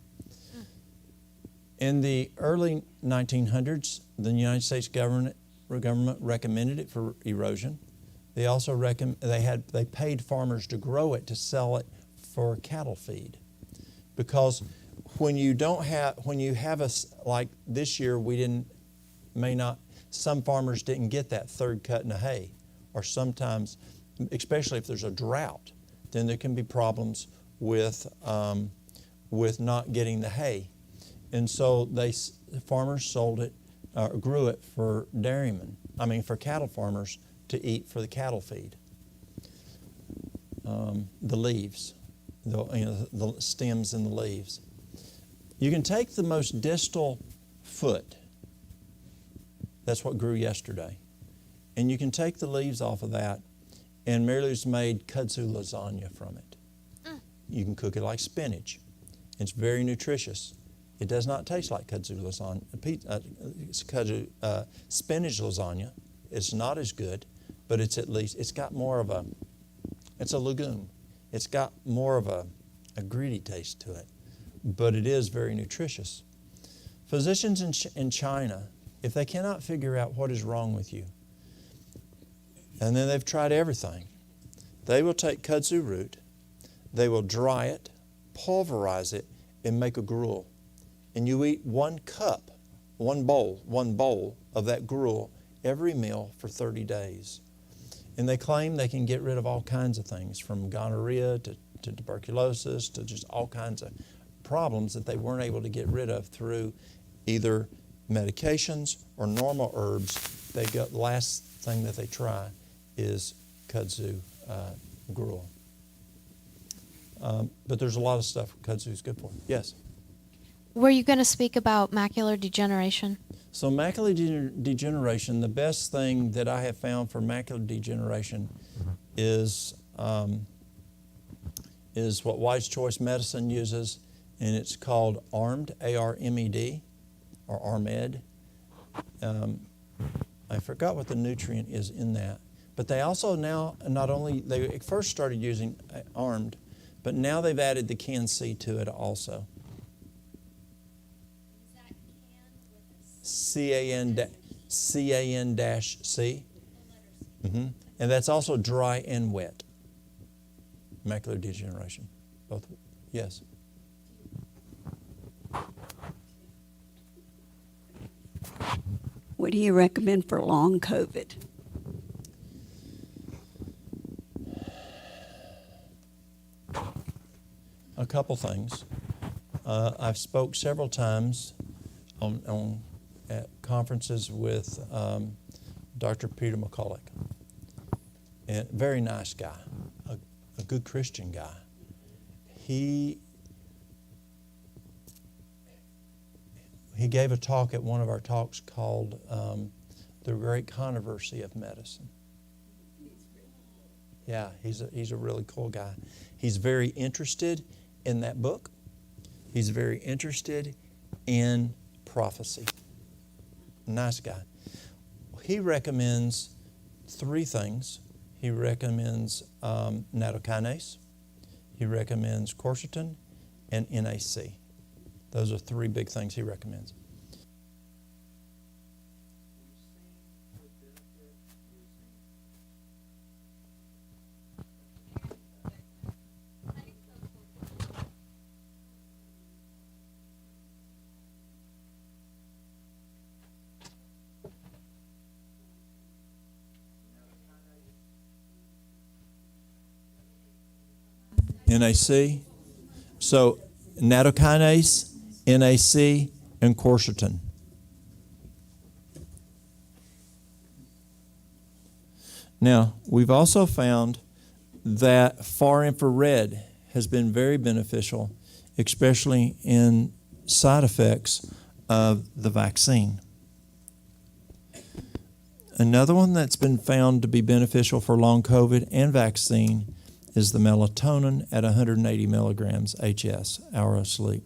In the early 1900s, the United States government recommended it for erosion. They also they paid farmers to grow it to sell it for cattle feed, because when you have like this year, some farmers didn't get that third cut in the hay, or sometimes especially if there's a drought, then there can be problems with not getting the hay. And so farmers sold it, grew it for for cattle farmers to eat for the cattle feed. The leaves, the stems and the leaves. You can take the most distal foot, that's what grew yesterday, and you can take the leaves off of that, and Mary Lou's made kudzu lasagna from it. You can cook it like spinach. It's very nutritious. It does not taste like kudzu lasagna. Spinach lasagna. It's not as good, but it's got more of it's a legume. It's got more of a gritty taste to it, but it is very nutritious. Physicians in China, if they cannot figure out what is wrong with you, and then they've tried everything, they will take kudzu root, they will dry it, pulverize it, and make a gruel. And you eat one bowl of that gruel every meal for 30 days. And they claim they can get rid of all kinds of things, from gonorrhea to tuberculosis to just all kinds of problems that they weren't able to get rid of through either medications or normal herbs. The last thing that they try is kudzu gruel. But there's a lot of stuff kudzu is good for. Yes? Were you going to speak about macular degeneration? So macular degeneration, the best thing that I have found for macular degeneration is what White's Choice Medicine uses, and it's called ARMED, A-R-M-E-D, or ARMED. I forgot what the nutrient is in that. But they also now, they first started using ARMED, but now they've added the CAN-C to it also. C-A-N-C. Mm-hmm. And that's also dry and wet. Macular degeneration. Both. Yes. What do you recommend for long COVID? A couple things. I've spoke several times at conferences with Dr. Peter McCulloch. And very nice guy, a good Christian guy. He gave a talk at one of our talks called The Great Controversy of Medicine. Yeah, he's a really cool guy. He's very interested in that book. He's very interested in prophecy. Nice guy. He recommends 3 things. He recommends nattokinase. He recommends quercetin and NAC. Those are 3 big things he recommends. NAC. So nattokinase, NAC, and quercetin. Now, we've also found that far infrared has been very beneficial, especially in side effects of the vaccine. Another one that's been found to be beneficial for long COVID and vaccine is the melatonin at 180 milligrams HS, hour of sleep.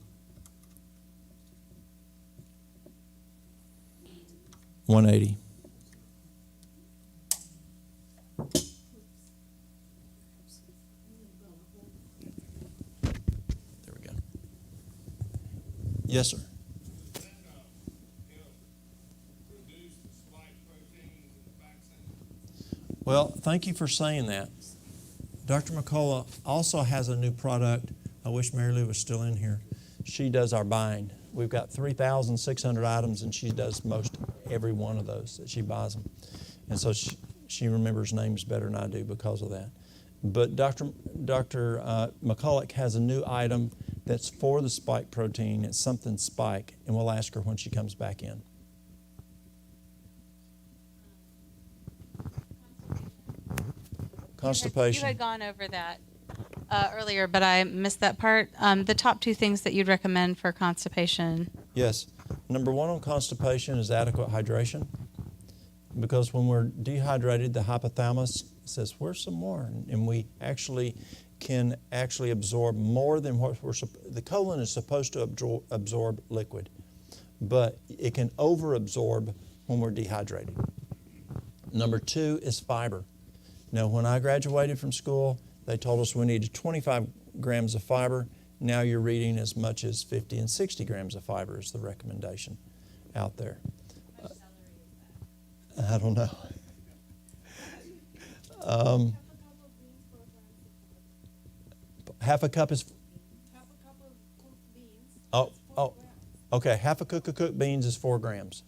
180. There we go. Yes, sir. Well, thank you for saying that. Dr. McCullough also has a new product. I wish Mary Lou was still in here. She does our buying. We've got 3,600 items, and she does most every one of those that she buys them. And so She remembers names better than I do because of that. But Dr. McCulloch has a new item that's for the spike protein. It's something spike, and we'll ask her when she comes back in. Constipation. You had gone over that earlier, but I missed that part. The top two things that you'd recommend for constipation. Yes. Number one on constipation is adequate hydration. Because when we're dehydrated, the hypothalamus says, where's some more? And we actually can absorb more than what the colon is supposed to absorb liquid. But it can overabsorb when we're dehydrated. Number two is fiber. Now, when I graduated from school, they told us we needed 25 grams of fiber. Now you're reading as much as 50 and 60 grams of fiber is the recommendation out there. I don't know. Half a cup is. Okay. Half a cup of cooked beans is 4 grams.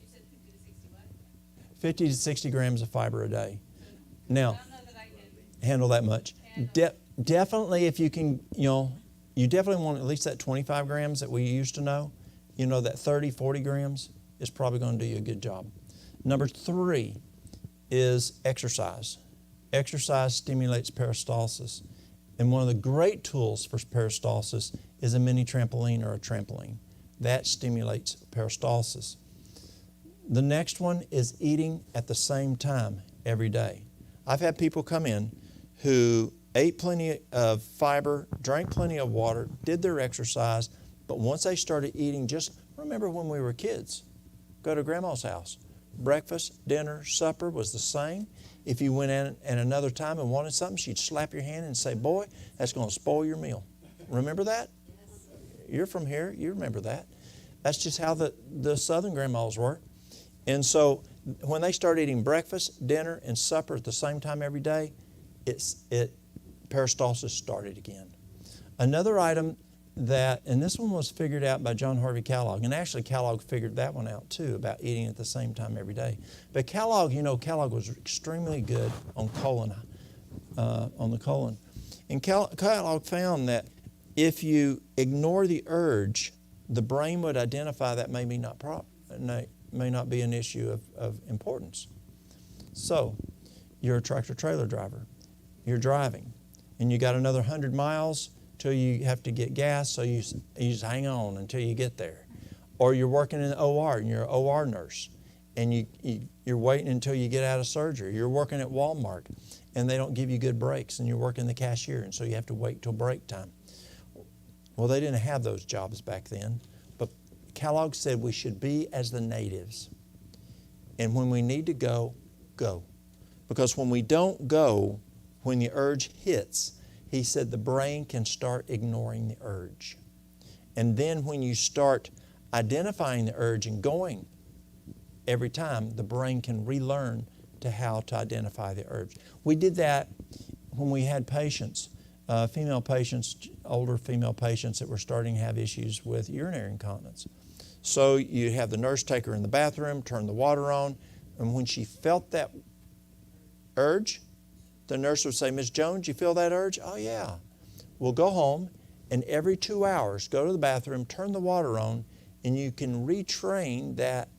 50 to 60 grams of fiber a day. Now, handle that much. Definitely, if you can, you definitely want at least that 25 grams that we used to know. That 30, 40 grams is probably going to do you a good job. Number 3 is exercise. Exercise stimulates peristalsis. And one of the great tools for peristalsis is a mini trampoline or a trampoline. That stimulates peristalsis. The next one is eating at the same time every day. I've had people come in who ate plenty of fiber, drank plenty of water, did their exercise, but once they started eating, just remember when we were kids, go to grandma's house. Breakfast, dinner, supper was the same. If you went in at another time and wanted something, she'd slap your hand and say, boy, that's going to spoil your meal. Remember that? You're from here, you remember that. That's just how the southern grandmas were. And so when they started eating breakfast, dinner, and supper at the same time every day, peristalsis started again. Another item and this one was figured out by John Harvey Kellogg, and actually Kellogg figured that one out too, about eating at the same time every day. But Kellogg was extremely good on the colon. And Kellogg found that if you ignore the urge, the brain would identify that may not be an issue of importance. So, you're a tractor-trailer driver. You're driving, and you got another 100 miles till you have to get gas, so you just hang on until you get there. Or you're working in the OR, and you're an OR nurse, and you're waiting until you get out of surgery. You're working at Walmart, and they don't give you good breaks, and you're working the cashier, and so you have to wait till break time. Well, they didn't have those jobs back then, but Kellogg said we should be as the natives. And when we need to go, go. Because when we don't go, when the urge hits, he said the brain can start ignoring the urge. And then when you start identifying the urge and going every time, the brain can relearn to how to identify the urge. We did that when we had patients, older female patients that were starting to have issues with urinary incontinence. So you have the nurse take her in the bathroom, turn the water on, and when she felt that urge, the nurse would say, Ms. Jones, you feel that urge? Oh, yeah. We'll go home, and every 2 hours, go to the bathroom, turn the water on, and you can retrain that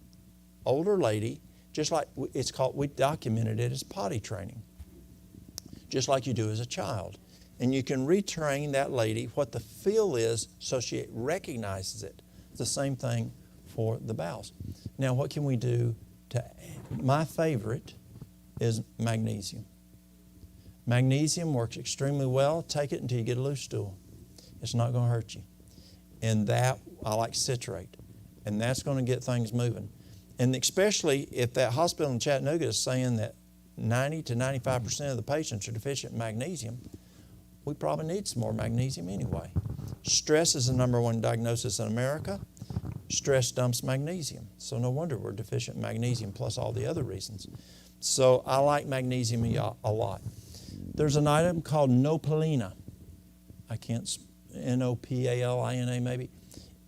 older lady, just like we documented it as potty training, just like you do as a child. And you can retrain that lady what the feel is so she recognizes it. It's the same thing for the bowels. Now, what can we do my favorite is magnesium. Magnesium works extremely well. Take it until you get a loose stool. It's not going to hurt you. And that, I like citrate. And that's going to get things moving. And especially if that hospital in Chattanooga is saying that 90 to 95% of the patients are deficient in magnesium, we probably need some more magnesium anyway. Stress is the #1 diagnosis in America. Stress dumps magnesium. So no wonder we're deficient in magnesium, plus all the other reasons. So I like magnesium a lot. There's an item called Nopalina. Nopalina maybe.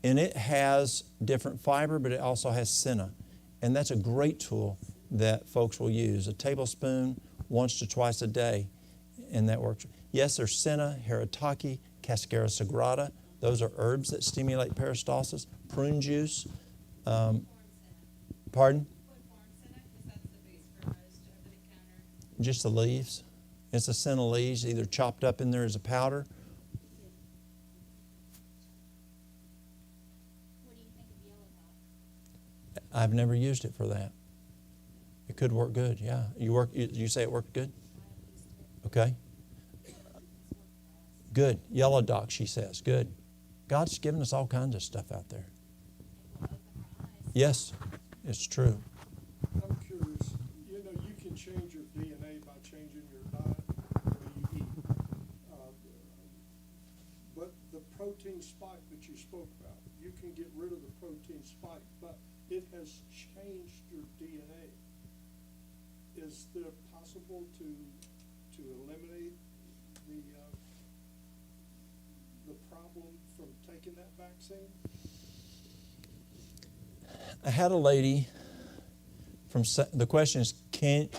And it has different fiber, but it also has senna. And that's a great tool that folks will use. A tablespoon once to twice a day, and that works. Yes, there's senna, haritaki, cascara sagrada. Those are herbs that stimulate peristalsis. Prune juice. Pardon? Just the leaves. It's a senna leaves, either chopped up in there as a powder. What do you think of yellow dog? I've never used it for that. It could work good, yeah. You say it worked good? Okay. Good. Yellow dock, she says. Good. God's given us all kinds of stuff out there. Yes, it's true. I'm curious, you can change your DNA by changing your diet, the way you eat. But the protein spike that you spoke about, you can get rid of the protein spike, but it has changed your DNA. Is there possible to eliminate the problem from taking that vaccine? I had a lady the question is,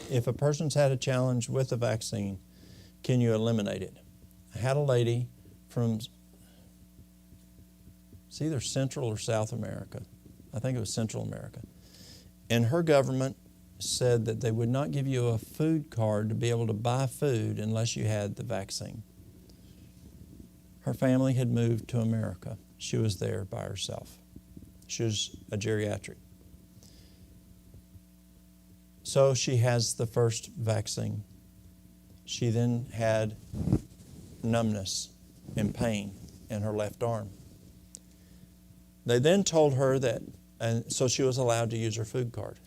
if a person's had a challenge with the vaccine, can you eliminate it? I had a lady from, it's either Central or South America. I think it was Central America. And her government said that they would not give you a food card to be able to buy food unless you had the vaccine. Her family had moved to America. She was there by herself. She was a geriatric. So she has the first vaccine. She then had numbness and pain in her left arm. They then told her that, and so she was allowed to use her food card.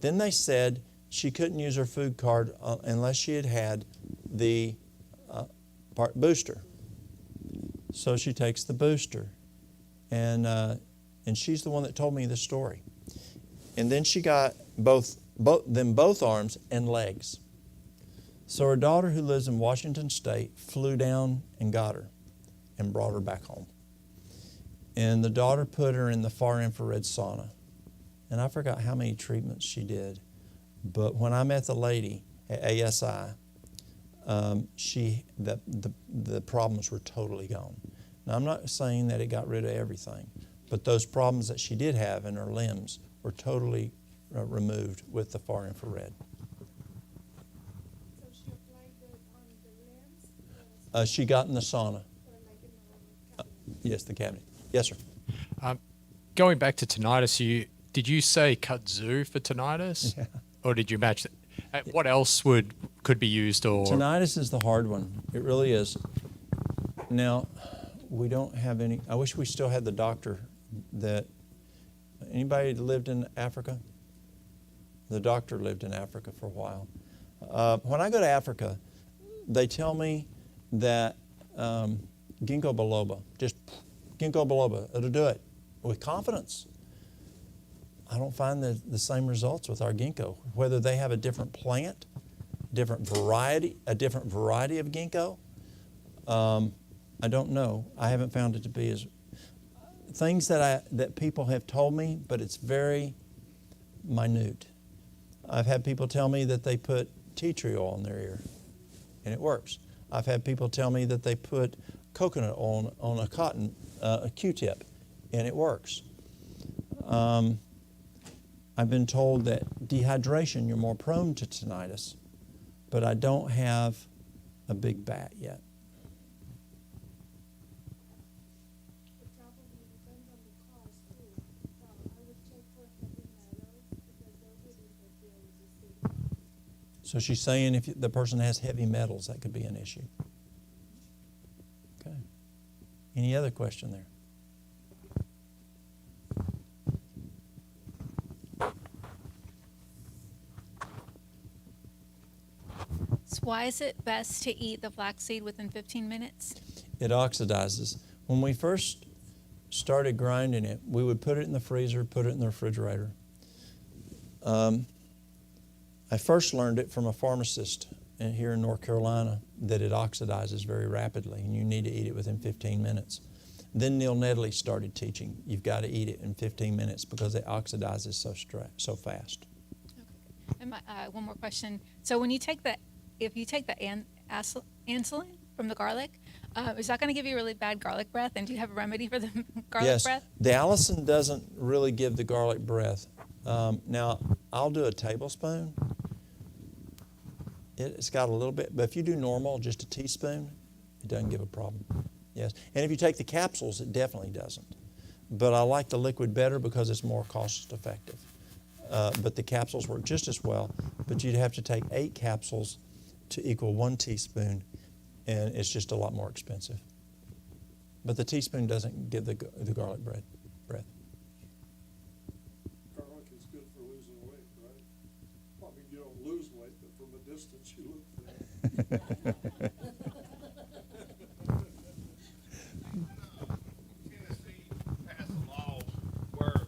Then they said she couldn't use her food card unless she had had the booster. So she takes the booster, and she's the one that told me the story. And then she got both arms and legs. So her daughter, who lives in Washington State, flew down and got her and brought her back home. And the daughter put her in the far infrared sauna. And I forgot how many treatments she did. But when I met the lady at ASI, the problems were totally gone. Now, I'm not saying that it got rid of everything, but those problems that she did have in her limbs were totally removed with the far infrared. So she applied it on the limbs? She got in the sauna. Or like in the cabinet? Yes, the cabinet. Yes, sir. Going back to tinnitus, did you say kudzu for tinnitus? Yeah. Or did you match that? What else could be used? Or Tinnitus is the hard one. It really is. Now, we don't have any. I wish we still had the doctor that. Anybody that lived in Africa? The doctor lived in Africa for a while. When I go to Africa, they tell me that ginkgo biloba, just ginkgo biloba, it'll do it with confidence. I don't find the same results with our ginkgo. Whether they have a different plant, a different variety of ginkgo, I don't know. I haven't found it to be as things that people have told me, but it's very minute. I've had people tell me that they put tea tree oil in their ear, and it works. I've had people tell me that they put coconut oil on a Q-tip, and it works. I've been told that dehydration, you're more prone to tinnitus, but I don't have a big bat yet. It probably depends on the cause too. I would check for heavy metals because those would interfere with the sleep. So she's saying if the person has heavy metals, that could be an issue. Okay. Any other question there? So why is it best to eat the flaxseed within 15 minutes? It oxidizes. When we first started grinding it, we would put it in the freezer, put it in the refrigerator. I first learned it from a pharmacist here in North Carolina that it oxidizes very rapidly and you need to eat it within 15 minutes. Then Neil Nedley started teaching, you've got to eat it in 15 minutes because it oxidizes so fast. Okay. And one more question. So when you take the if you take the insulin from the garlic, is that going to give you really bad garlic breath? And do you have a remedy for the garlic Yes, breath? the Allison doesn't really give the garlic breath. Now, I'll do a tablespoon. It's got a little bit, but if you do normal, just a teaspoon, it doesn't give a problem. Yes, and if you take the capsules, it definitely doesn't. But I like the liquid better because it's more cost effective. But the capsules work just as well, but you'd have to take 8 capsules to equal 1 teaspoon, and it's just a lot more expensive. But the teaspoon doesn't give the garlic breath. Garlic is good for losing weight, right? Well, I mean, you don't lose weight, but from a distance you look thin. Tennessee passed a law where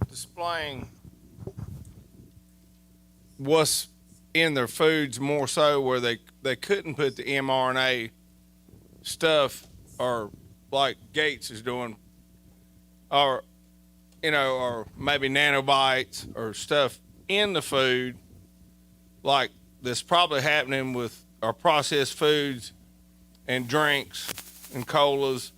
displaying what's in their foods more so where they couldn't put the mRNA stuff or like Gates is doing or or maybe nanobites or stuff in the food like that's probably happening with our processed foods and drinks and colas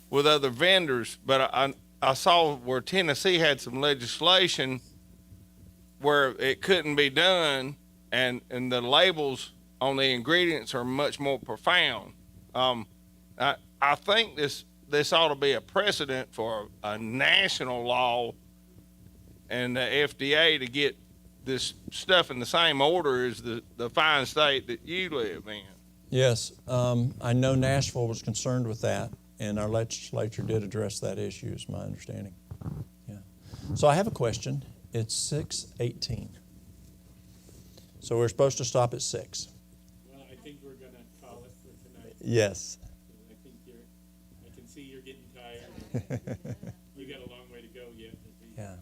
with other vendors. But I saw where Tennessee had some legislation where it couldn't be done, and the labels on the ingredients are much more profound. I think this ought to be a precedent for a national law and the FDA to get this stuff in the same order as the fine state that you live in. Yes, I know Nashville was concerned with that, and our legislature did address that issue, is my understanding. Yeah. So I have a question. It's 6:18. So we're supposed to stop at 6. Well, I think we're going to call it for tonight. Yes. I think I can see you're getting tired. You got a long way to go yet. Yeah.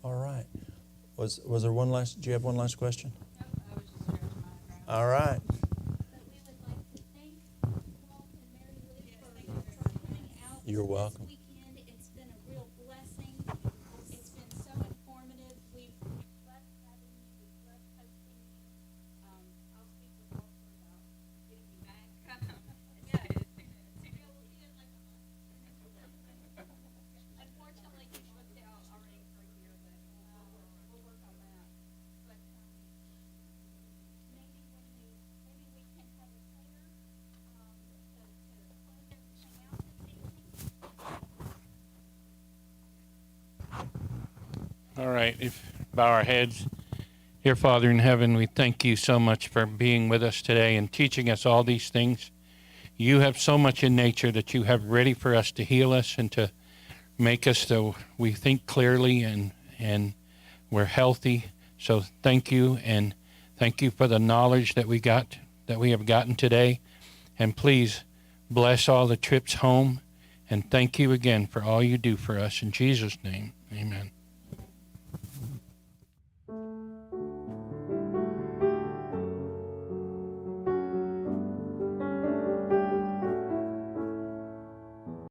All right. Was there one last? Do you have one last question? No, I was just sharing my All right. But we would like to thank Walt and Mary Lou for coming out You're welcome. this weekend. It's been a real blessing. It's been so informative. We've loved having you. We've loved hosting you. I'll speak with Walt about getting you back. Yeah, we'll see you in like a month. Unfortunately, he's booked out already for a year, but we'll work on that. But maybe we can have a prayer to close everything out this evening. All right, if bow our heads. Dear Father in heaven, we thank you so much for being with us today and teaching us all these things. You have so much in nature that you have ready for us to heal us and to make us so we think clearly and we're healthy. So thank you, and thank you for the knowledge that we have gotten today. And please bless all the trips home, and thank you again for all you do for us. In Jesus' name, amen.